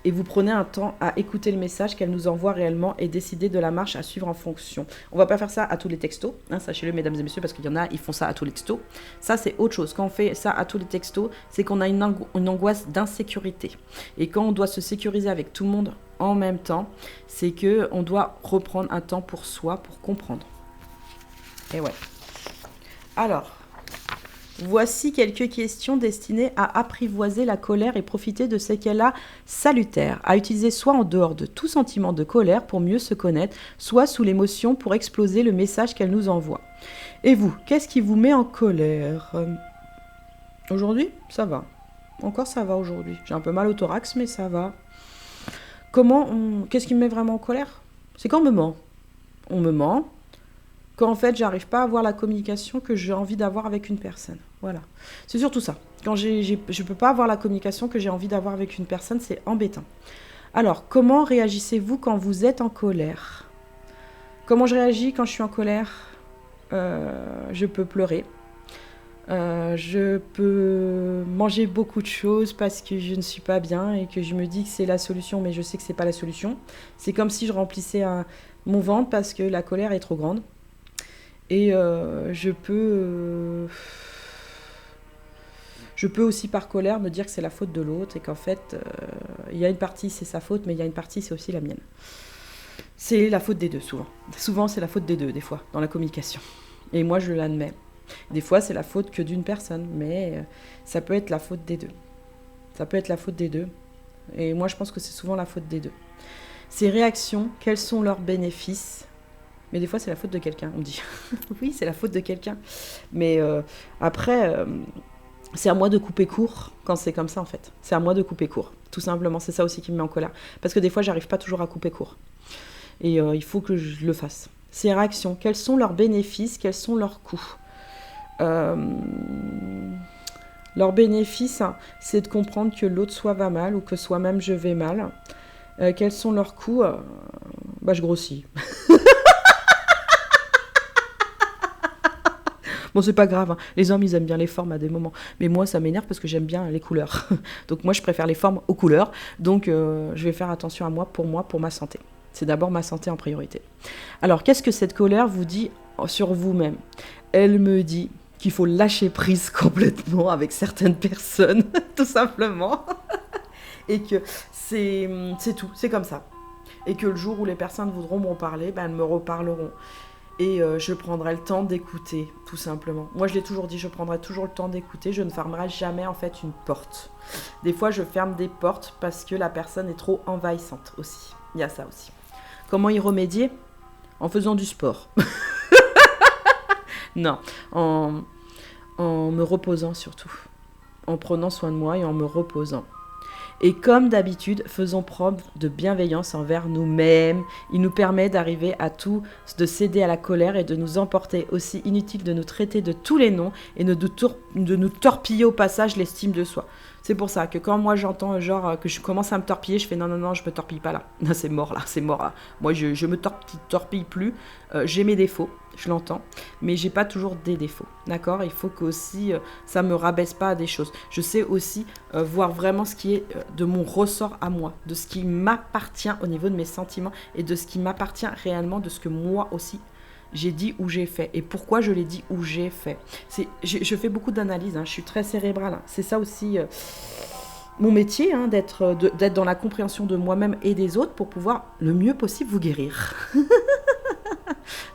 Et vous prenez un temps à écouter le message qu'elle nous envoie réellement et décider de la marche à suivre en fonction. On ne va pas faire ça à tous les textos, hein, sachez-le mesdames et messieurs, parce qu'il y en a, ils font ça à tous les textos. Ça, c'est autre chose. Quand on fait ça à tous les textos, c'est qu'on a une angoisse d'insécurité. Et quand on doit se sécuriser avec tout le monde en même temps, c'est qu'on doit reprendre un temps pour soi, pour comprendre. Et ouais. Alors... Voici quelques questions destinées à apprivoiser la colère et profiter de ce qu'elle a salutaire, à utiliser soit en dehors de tout sentiment de colère pour mieux se connaître, soit sous l'émotion pour exploser le message qu'elle nous envoie. Et vous, qu'est-ce qui vous met en colère? Aujourd'hui, ça va. Encore ça va aujourd'hui. J'ai un peu mal au thorax, mais ça va. Qu'est-ce qui me met vraiment en colère? C'est quand on me ment. On me ment. Quand en fait j'arrive pas à avoir la communication que j'ai envie d'avoir avec une personne. Voilà. C'est surtout ça. Quand je peux pas avoir la communication que j'ai envie d'avoir avec une personne, c'est embêtant. Alors, comment réagissez-vous quand vous êtes en colère? Comment je réagis quand je suis en colère? Je peux pleurer. Je peux manger beaucoup de choses parce que je ne suis pas bien et que je me dis que c'est la solution, mais je sais que c'est pas la solution. C'est comme si je remplissais mon ventre parce que la colère est trop grande. Et je peux aussi par colère me dire que c'est la faute de l'autre et qu'en fait, il y a une partie c'est sa faute, mais il y a une partie c'est aussi la mienne. C'est la faute des deux souvent. Souvent c'est la faute des deux, des fois, dans la communication. Et moi je l'admets. Des fois c'est la faute que d'une personne, mais ça peut être la faute des deux. Ça peut être la faute des deux. Et moi je pense que c'est souvent la faute des deux. Ces réactions, quels sont leurs bénéfices ? Mais des fois, c'est la faute de quelqu'un, on me dit. Oui, c'est la faute de quelqu'un. Mais après, c'est à moi de couper court quand c'est comme ça, en fait. C'est à moi de couper court, tout simplement. C'est ça aussi qui me met en colère. Parce que des fois, j'arrive pas toujours à couper court. Et il faut que je le fasse. ces réactions? Quels sont leurs bénéfices? Quels sont leurs coûts? Leur bénéfice, hein, c'est de comprendre que l'autre soi va mal ou que soi-même je vais mal. Quels sont leurs coûts? Je grossis. Bon, c'est pas grave, hein. Les hommes, ils aiment bien les formes à des moments. Mais moi, ça m'énerve parce que j'aime bien les couleurs. Donc moi, je préfère les formes aux couleurs. Donc je vais faire attention à moi, pour ma santé. C'est d'abord ma santé en priorité. Alors, qu'est-ce que cette colère vous dit sur vous-même? Elle me dit qu'il faut lâcher prise complètement avec certaines personnes, tout simplement. Et que c'est tout, c'est comme ça. Et que le jour où les personnes voudront m'en parler, elles me reparleront. Et je prendrai le temps d'écouter, tout simplement. Moi, je l'ai toujours dit, je prendrai toujours le temps d'écouter. Je ne fermerai jamais, en fait, une porte. Des fois, je ferme des portes parce que la personne est trop envahissante aussi. Il y a ça aussi. Comment y remédier? En faisant du sport. Non, en me reposant surtout. En prenant soin de moi et en me reposant. Et comme d'habitude, faisons preuve de bienveillance envers nous-mêmes. Il nous permet d'arriver à tout, de céder à la colère et de nous emporter. Aussi inutile de nous traiter de tous les noms et de nous torpiller au passage l'estime de soi. C'est pour ça que quand moi j'entends que je commence à me torpiller, je fais non, je me torpille pas là. Non, c'est mort là, c'est mort là. Moi je me torpille plus. J'ai mes défauts, je l'entends, mais j'ai pas toujours des défauts, d'accord? Il faut que aussi ça me rabaisse pas à des choses. Je sais aussi voir vraiment ce qui est de mon ressort à moi, de ce qui m'appartient au niveau de mes sentiments et de ce qui m'appartient réellement, de ce que moi aussi j'ai dit ou j'ai fait. Et pourquoi je l'ai dit ou j'ai fait. Je fais beaucoup d'analyses, hein, je suis très cérébrale. Hein. C'est ça aussi mon métier, hein, d'être dans la compréhension de moi-même et des autres pour pouvoir le mieux possible vous guérir.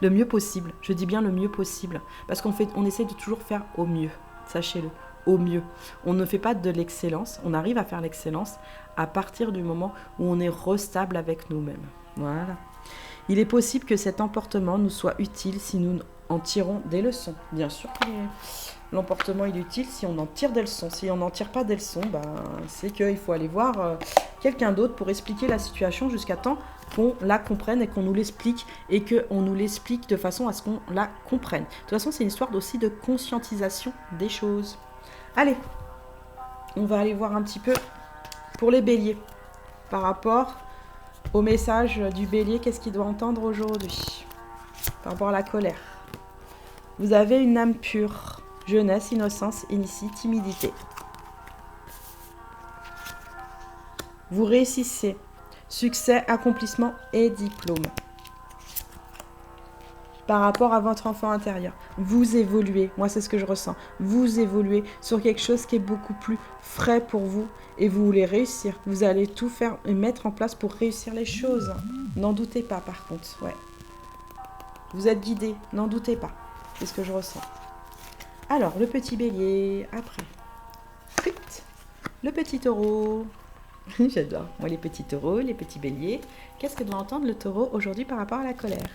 Le mieux possible, je dis bien le mieux possible. Parce on essaie de toujours faire au mieux, sachez-le, au mieux. On ne fait pas de l'excellence, on arrive à faire l'excellence à partir du moment où on est restable avec nous-mêmes. Voilà. Il est possible que cet emportement nous soit utile si nous en tirons des leçons. Bien sûr que l'emportement est utile si on en tire des leçons. Si on n'en tire pas des leçons, c'est qu'il faut aller voir quelqu'un d'autre pour expliquer la situation jusqu'à temps qu'on la comprenne et qu'on nous l'explique et qu'on nous l'explique de façon à ce qu'on la comprenne. De toute façon, c'est une histoire aussi de conscientisation des choses. Allez, on va aller voir un petit peu pour les béliers par rapport au message du bélier, qu'est-ce qu'il doit entendre aujourd'hui par rapport à la colère. Vous avez une âme pure, jeunesse, innocence, initie, timidité. Vous réussissez, succès, accomplissement et diplôme. Par rapport à votre enfant intérieur, vous évoluez, moi c'est ce que je ressens, vous évoluez sur quelque chose qui est beaucoup plus frais pour vous et vous voulez réussir. Vous allez tout faire et mettre en place pour réussir les choses. N'en doutez pas par contre, ouais. Vous êtes guidé, n'en doutez pas, c'est ce que je ressens. Alors, le petit bélier, après. Vite. Le petit taureau. J'adore, moi les petits taureaux, les petits béliers. Qu'est-ce que doit entendre le taureau aujourd'hui par rapport à la colère?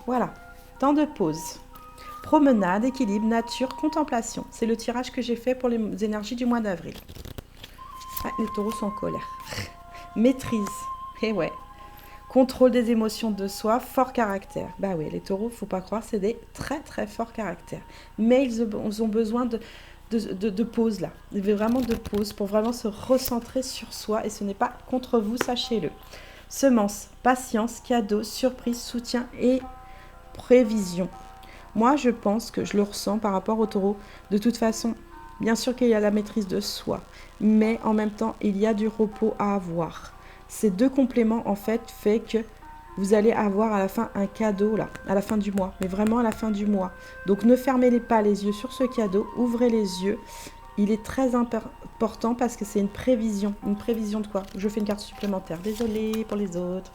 Voilà, temps de pause. Promenade, équilibre, nature, contemplation. C'est le tirage que j'ai fait pour les énergies du mois d'avril. Ah, les taureaux sont en colère. Maîtrise. Eh ouais. Contrôle des émotions de soi, fort caractère. Bah oui, les taureaux, faut pas croire, c'est des très très forts caractères. Mais ils ont besoin de pause là. Vraiment de pause pour vraiment se recentrer sur soi. Et ce n'est pas contre vous, sachez-le. Semences, patience, cadeaux, surprise, soutien et prévision. Moi, je pense que je le ressens par rapport au taureau. De toute façon, bien sûr qu'il y a la maîtrise de soi, mais en même temps, il y a du repos à avoir. Ces deux compléments, en fait, fait que vous allez avoir à la fin un cadeau, là, à la fin du mois, mais vraiment à la fin du mois. Donc, ne fermez pas les yeux sur ce cadeau, ouvrez les yeux. Il est très important parce que c'est une prévision. Une prévision de quoi? Je fais une carte supplémentaire. Désolée pour les autres.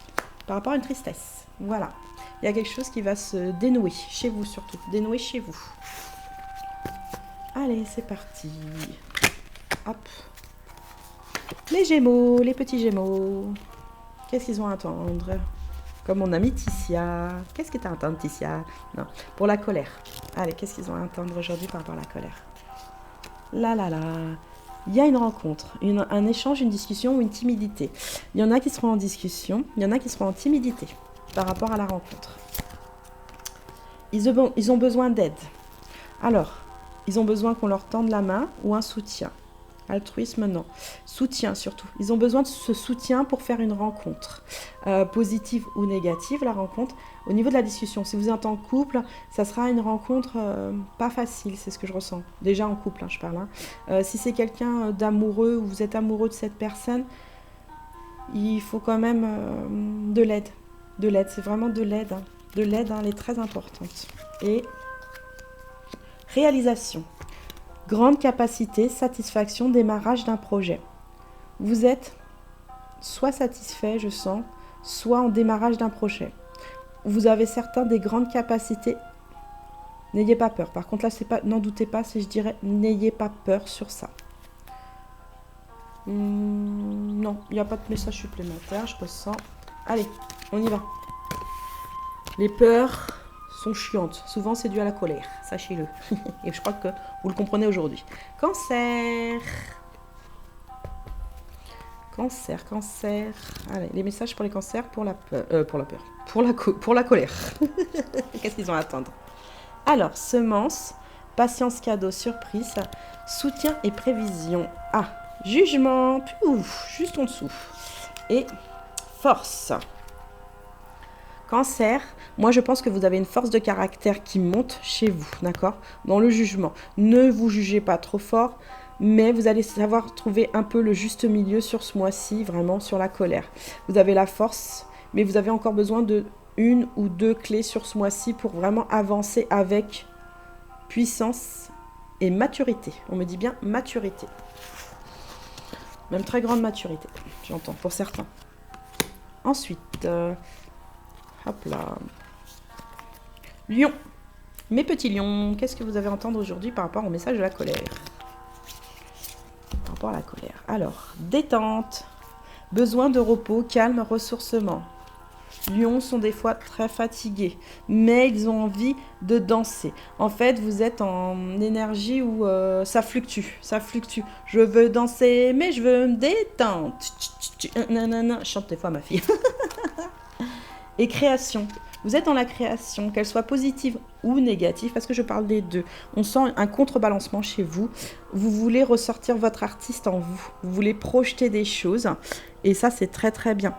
Par rapport à une tristesse. Voilà. Il y a quelque chose qui va se dénouer, chez vous surtout. Dénouer chez vous. Allez, c'est parti. Hop. Les Gémeaux, les petits Gémeaux. Qu'est-ce qu'ils ont à attendre? Comme mon amie Ticia. Qu'est-ce que tu as à attendre, Ticia? Non, pour la colère. Allez, qu'est-ce qu'ils ont à attendre aujourd'hui par rapport à la colère? Là. Il y a une rencontre, un échange, une discussion ou une timidité. Il y en a qui seront en discussion, il y en a qui seront en timidité. par rapport à la rencontre. Ils ont besoin d'aide. Alors, ils ont besoin qu'on leur tende la main ou un soutien. Altruisme, non. Soutien surtout. Ils ont besoin de ce soutien pour faire une rencontre. Positive ou négative, la rencontre. Au niveau de la discussion, si vous êtes en couple, ça sera une rencontre pas facile, c'est ce que je ressens. Déjà en couple, je parle. Si c'est quelqu'un d'amoureux ou vous êtes amoureux de cette personne, il faut quand même de l'aide. De l'aide, c'est vraiment de l'aide. De l'aide, elle est très importante. Et réalisation. Grande capacité, satisfaction, démarrage d'un projet. Vous êtes soit satisfait, je sens, soit en démarrage d'un projet. Vous avez certains des grandes capacités. N'ayez pas peur. Par contre, là, c'est pas, n'en doutez pas si je dirais n'ayez pas peur sur ça. Non, il n'y a pas de message supplémentaire, je ressens. Allez, on y va. Les peurs sont chiantes. Souvent, c'est dû à la colère, sachez-le. Et je crois que vous le comprenez aujourd'hui. Cancer. Cancer, cancer. Allez, les messages pour les cancers, pour la peur. Pour la colère. Qu'est-ce qu'ils ont à attendre? Alors, semences, patience, cadeau, surprise, soutien et prévision. Ah, jugement, ouf, juste en dessous. Et force. Cancer, moi je pense que vous avez une force de caractère qui monte chez vous, d'accord? Dans le jugement. Ne vous jugez pas trop fort, mais vous allez savoir trouver un peu le juste milieu sur ce mois-ci, vraiment sur la colère. Vous avez la force, mais vous avez encore besoin de une ou deux clés sur ce mois-ci pour vraiment avancer avec puissance et maturité. On me dit bien maturité. Même très grande maturité, j'entends, pour certains. Ensuite... hop là. Lion. Mes petits lions, qu'est-ce que vous avez à entendre aujourd'hui par rapport au message de la colère? Par rapport à la colère. Alors, détente. Besoin de repos, calme, ressourcement. Lions sont des fois très fatigués, mais ils ont envie de danser. En fait, vous êtes en énergie où ça fluctue, ça fluctue. Je veux danser, mais je veux me détendre. Je chante des fois ma fille. Et création. Vous êtes dans la création, qu'elle soit positive ou négative, parce que je parle des deux. On sent un contrebalancement chez vous. Vous voulez ressortir votre artiste en vous. Vous voulez projeter des choses. Et ça, c'est très très bien.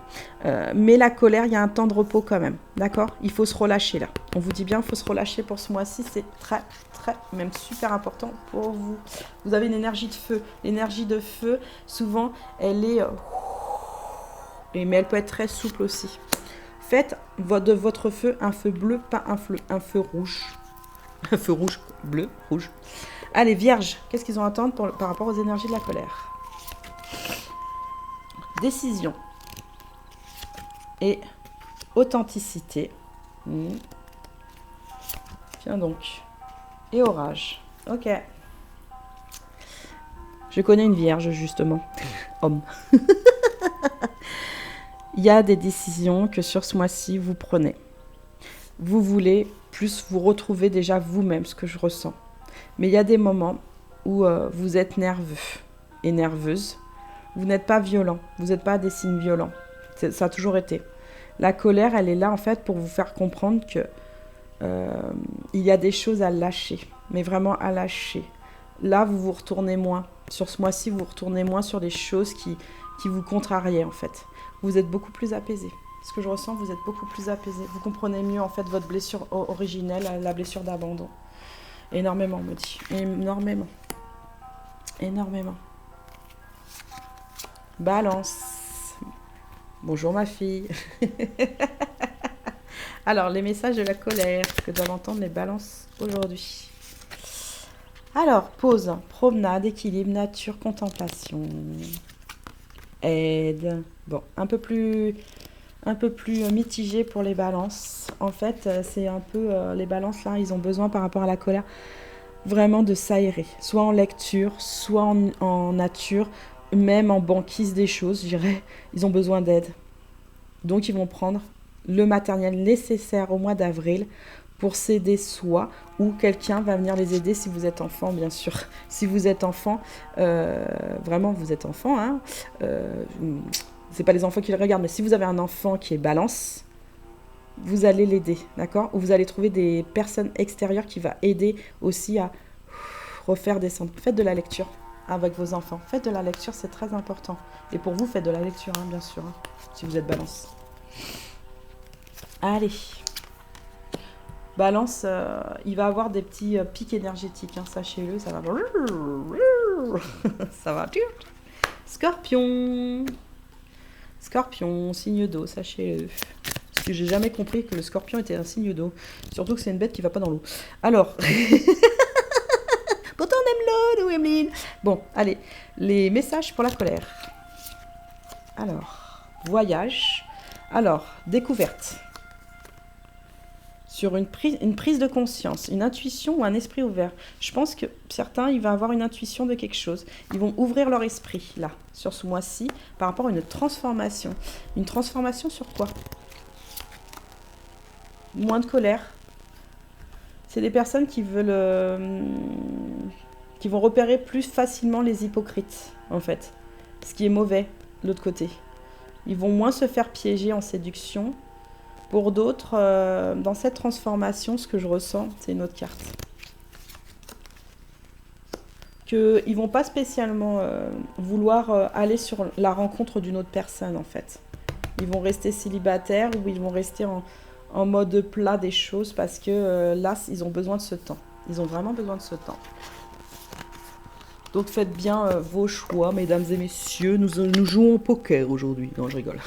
Mais la colère, il y a un temps de repos quand même. D'accord? Il faut se relâcher là. On vous dit bien, il faut se relâcher pour ce mois-ci. C'est très très, même super important pour vous. Vous avez une énergie de feu. L'énergie de feu, souvent, elle est... mais elle peut être très souple aussi. Faites de votre feu un feu bleu, pas un feu rouge. Un feu rouge, bleu, rouge. Allez, vierge, qu'est-ce qu'ils ont à attendre par rapport aux énergies de la colère? Décision. Et authenticité. Tiens donc. Et orage. Ok. Je connais une vierge, justement. Homme. Il y a des décisions que sur ce mois-ci, vous prenez. Vous voulez plus vous retrouver déjà vous-même, ce que je ressens. Mais il y a des moments où vous êtes nerveux et nerveuse. Vous n'êtes pas violent, vous n'êtes pas des signes violents. Ça a toujours été. La colère, elle est là en fait pour vous faire comprendre que il y a des choses à lâcher, mais vraiment à lâcher. Là, vous vous retournez moins. Sur ce mois-ci, vous vous retournez moins sur des choses qui vous contrariaient en fait. Vous êtes beaucoup plus apaisé. Ce que je ressens, vous êtes beaucoup plus apaisé. Vous comprenez mieux en fait votre blessure originelle, la blessure d'abandon. Énormément, me dit. Énormément. Énormément. Balance. Bonjour ma fille. Alors, les messages de la colère que doivent entendre les balances aujourd'hui. Alors, pause, promenade, équilibre, nature, contemplation. Aide. Bon, un peu plus mitigé pour les balances. En fait, c'est un peu... les balances, là, ils ont besoin par rapport à la colère vraiment de s'aérer. Soit en lecture, soit en nature, même en banquise des choses, je dirais. Ils ont besoin d'aide. Donc, ils vont prendre le matériel nécessaire au mois d'avril pour s'aider soi, ou quelqu'un va venir les aider si vous êtes enfant, bien sûr. Si vous êtes enfant, vraiment, vous êtes enfant, hein, c'est pas les enfants qui le regardent, mais si vous avez un enfant qui est balance, vous allez l'aider, d'accord? Ou vous allez trouver des personnes extérieures qui vont aider aussi à refaire descendre. Faites de la lecture avec vos enfants. Faites de la lecture, c'est très important. Et pour vous, faites de la lecture, hein, bien sûr, hein, si vous êtes balance. Allez. Balance, il va avoir des petits pics énergétiques, hein, sachez-le, ça va... ça va... Scorpion. Scorpion, signe d'eau, sachez-le. Parce que j'ai jamais compris que le scorpion était un signe d'eau. Surtout que c'est une bête qui va pas dans l'eau. Alors... Pourtant on aime l'eau, nous, Emeline. Bon, allez, les messages pour la colère. Alors, voyage. Alors, découverte. Sur une prise de conscience, une intuition ou un esprit ouvert. Je pense que certains, ils vont avoir une intuition de quelque chose. Ils vont ouvrir leur esprit, là, sur ce mois-ci, par rapport à une transformation. Une transformation sur quoi? Moins de colère. C'est des personnes qui veulent... qui vont repérer plus facilement les hypocrites, en fait. Ce qui est mauvais, de l'autre côté. Ils vont moins se faire piéger en séduction. Pour d'autres, dans cette transformation, ce que je ressens, c'est une autre carte. Qu'ils ne vont pas spécialement vouloir aller sur la rencontre d'une autre personne, en fait. Ils vont rester célibataires ou ils vont rester en mode plat des choses parce que là, ils ont besoin de ce temps. Ils ont vraiment besoin de ce temps. Donc faites bien vos choix, mesdames et messieurs. Nous jouons au poker aujourd'hui. Non, je rigole.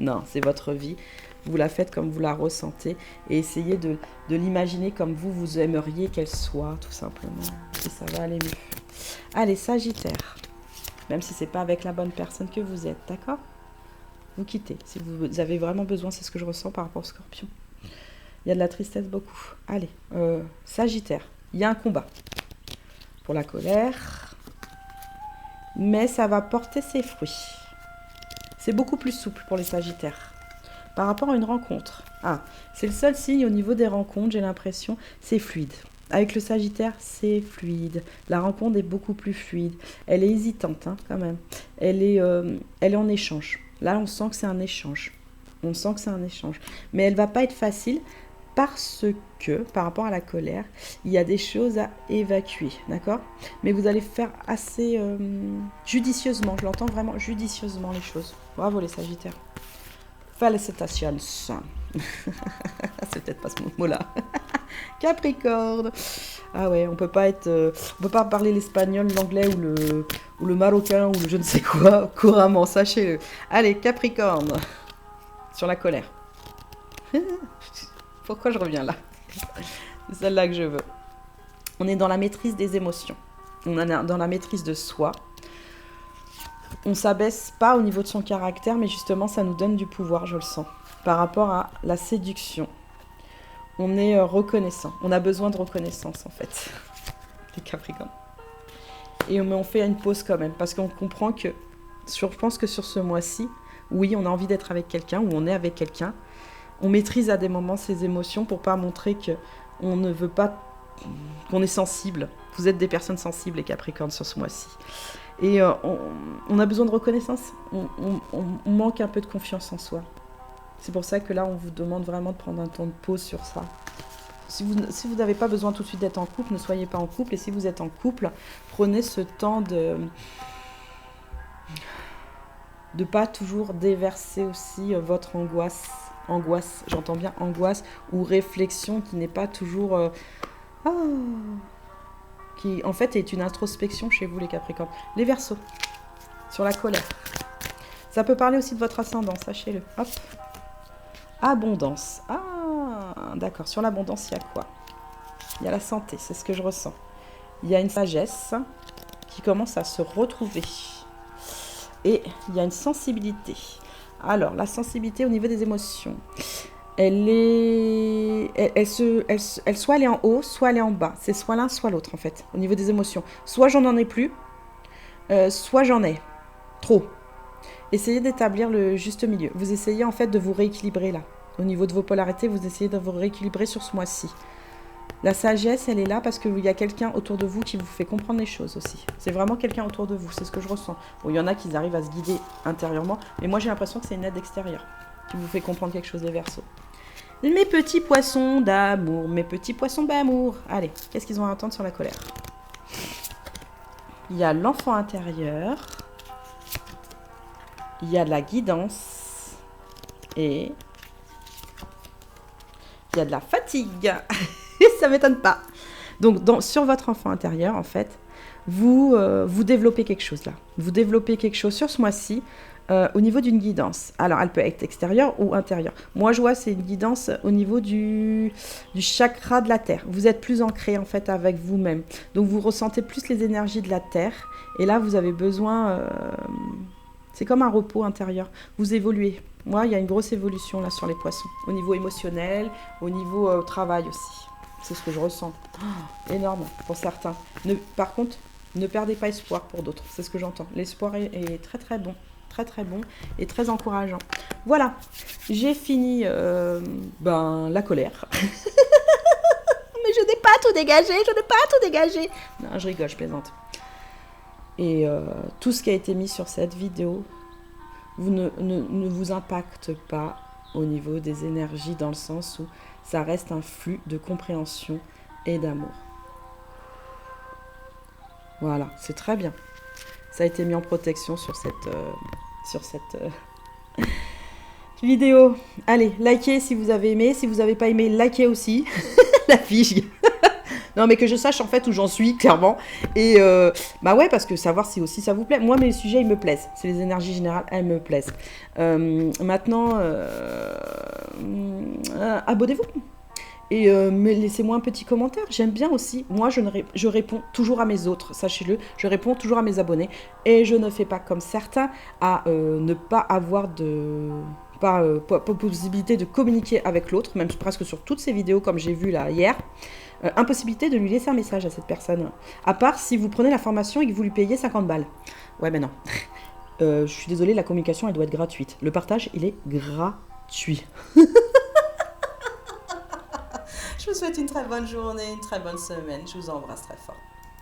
Non, c'est votre vie. Vous la faites comme vous la ressentez et essayez de l'imaginer comme vous aimeriez qu'elle soit, tout simplement. Et ça va aller mieux. Allez, Sagittaire. Même si c'est pas avec la bonne personne que vous êtes, d'accord? Vous quittez. Si vous avez vraiment besoin, c'est ce que je ressens par rapport au Scorpion. Il y a de la tristesse beaucoup. Allez, Sagittaire. Il y a un combat pour la colère. Mais ça va porter ses fruits. C'est beaucoup plus souple pour les Sagittaires. Par rapport à une rencontre. Ah, c'est le seul signe au niveau des rencontres, j'ai l'impression, c'est fluide. Avec le Sagittaire, c'est fluide. La rencontre est beaucoup plus fluide. Elle est hésitante, hein, quand même. Elle est en échange. Là, on sent que c'est un échange. On sent que c'est un échange. Mais elle ne va pas être facile parce que, par rapport à la colère, il y a des choses à évacuer, d'accord? Mais vous allez faire assez judicieusement, je l'entends vraiment judicieusement les choses. Bravo les Sagittaires. Félicitations. C'est peut-être pas ce mot-là. Capricorne. Ah ouais, on peut pas parler l'espagnol, l'anglais ou le marocain ou le je ne sais quoi couramment, sachez-le. Allez, Capricorne. Sur la colère. Pourquoi je reviens là? C'est celle-là que je veux. On est dans la maîtrise des émotions. On est dans la maîtrise de soi. On ne s'abaisse pas au niveau de son caractère, mais justement, ça nous donne du pouvoir, je le sens. Par rapport à la séduction. On est reconnaissant. On a besoin de reconnaissance, en fait. Les Capricornes. Et on fait une pause quand même, parce qu'on comprend que, je pense que sur ce mois-ci, oui, on a envie d'être avec quelqu'un, ou on est avec quelqu'un. On maîtrise à des moments ses émotions pour pas montrer qu'on ne veut pas, qu'on est sensible. Vous êtes des personnes sensibles, les Capricornes, sur ce mois-ci. Et on a besoin de reconnaissance. On manque un peu de confiance en soi. C'est pour ça que là, on vous demande vraiment de prendre un temps de pause sur ça. Si vous n'avez pas besoin tout de suite d'être en couple, ne soyez pas en couple. Et si vous êtes en couple, prenez ce temps de pas toujours déverser aussi votre angoisse, j'entends bien angoisse, ou réflexion qui n'est pas toujours... qui en fait est une introspection chez vous les Capricornes. Les Verseaux, sur la colère. Ça peut parler aussi de votre ascendant, sachez-le. Hop. Abondance. Ah, d'accord. Sur l'abondance, il y a quoi? Il y a la santé, c'est ce que je ressens. Il y a une sagesse qui commence à se retrouver. Et il y a une sensibilité. Alors, la sensibilité au niveau des émotions. Soit elle est en haut, soit elle est en bas. C'est soit l'un, soit l'autre, en fait, au niveau des émotions. Soit j'en en ai plus, soit j'en ai trop. Essayez d'établir le juste milieu. Vous essayez, en fait, de vous rééquilibrer, là. Au niveau de vos polarités, vous essayez de vous rééquilibrer sur ce mois-ci. La sagesse, elle est là parce qu'il y a quelqu'un autour de vous qui vous fait comprendre les choses aussi. C'est vraiment quelqu'un autour de vous, c'est ce que je ressens. Bon, il y en a qui arrivent à se guider intérieurement, mais moi, j'ai l'impression que c'est une aide extérieure qui vous fait comprendre quelque chose des Verseaux. Mes petits poissons d'amour, mes petits poissons d'amour. Allez, qu'est-ce qu'ils ont à entendre sur la colère? Il y a l'enfant intérieur. Il y a de la guidance. Et il y a de la fatigue. Ça m'étonne pas. Donc, sur votre enfant intérieur, en fait, vous développez quelque chose là. Vous développez quelque chose sur ce mois-ci au niveau d'une guidance. Alors, elle peut être extérieure ou intérieure. Moi, je vois, c'est une guidance au niveau du chakra de la Terre. Vous êtes plus ancré, en fait, avec vous-même. Donc, vous ressentez plus les énergies de la Terre. Et là, vous avez besoin... c'est comme un repos intérieur. Vous évoluez. Moi, il y a une grosse évolution là sur les poissons. Au niveau émotionnel, au niveau travail aussi. C'est ce que je ressens. Oh, énorme pour certains. Par contre, ne perdez pas espoir pour d'autres. C'est ce que j'entends. L'espoir est très très bon. Très très bon et très encourageant. Voilà. J'ai fini la colère. Mais je n'ai pas tout dégagé. Je n'ai pas tout dégagé. Non, je rigole, je plaisante. Et tout ce qui a été mis sur cette vidéo ne vous impacte pas au niveau des énergies, dans le sens où ça reste un flux de compréhension et d'amour. Voilà, c'est très bien. Ça a été mis en protection sur cette vidéo. Allez, likez si vous avez aimé. Si vous n'avez pas aimé, likez aussi. La fiche. Non, mais que je sache en fait où j'en suis, clairement. Et bah ouais, parce que savoir si aussi ça vous plaît. Moi, mes sujets, ils me plaisent. C'est les énergies générales, elles me plaisent. Maintenant, abonnez-vous. Et laissez-moi un petit commentaire. J'aime bien aussi. Moi, je réponds toujours à mes autres, sachez-le. Je réponds toujours à mes abonnés. Et je ne fais pas comme certains à ne pas avoir possibilité de communiquer avec l'autre, même presque sur toutes ces vidéos comme j'ai vu là hier. Impossibilité de lui laisser un message à cette personne. À part si vous prenez la formation et que vous lui payez 50 balles. Ouais, mais non. Je suis désolée, la communication, elle doit être gratuite. Le partage, il est gratuit. Je vous souhaite une très bonne journée, une très bonne semaine. Je vous embrasse très fort.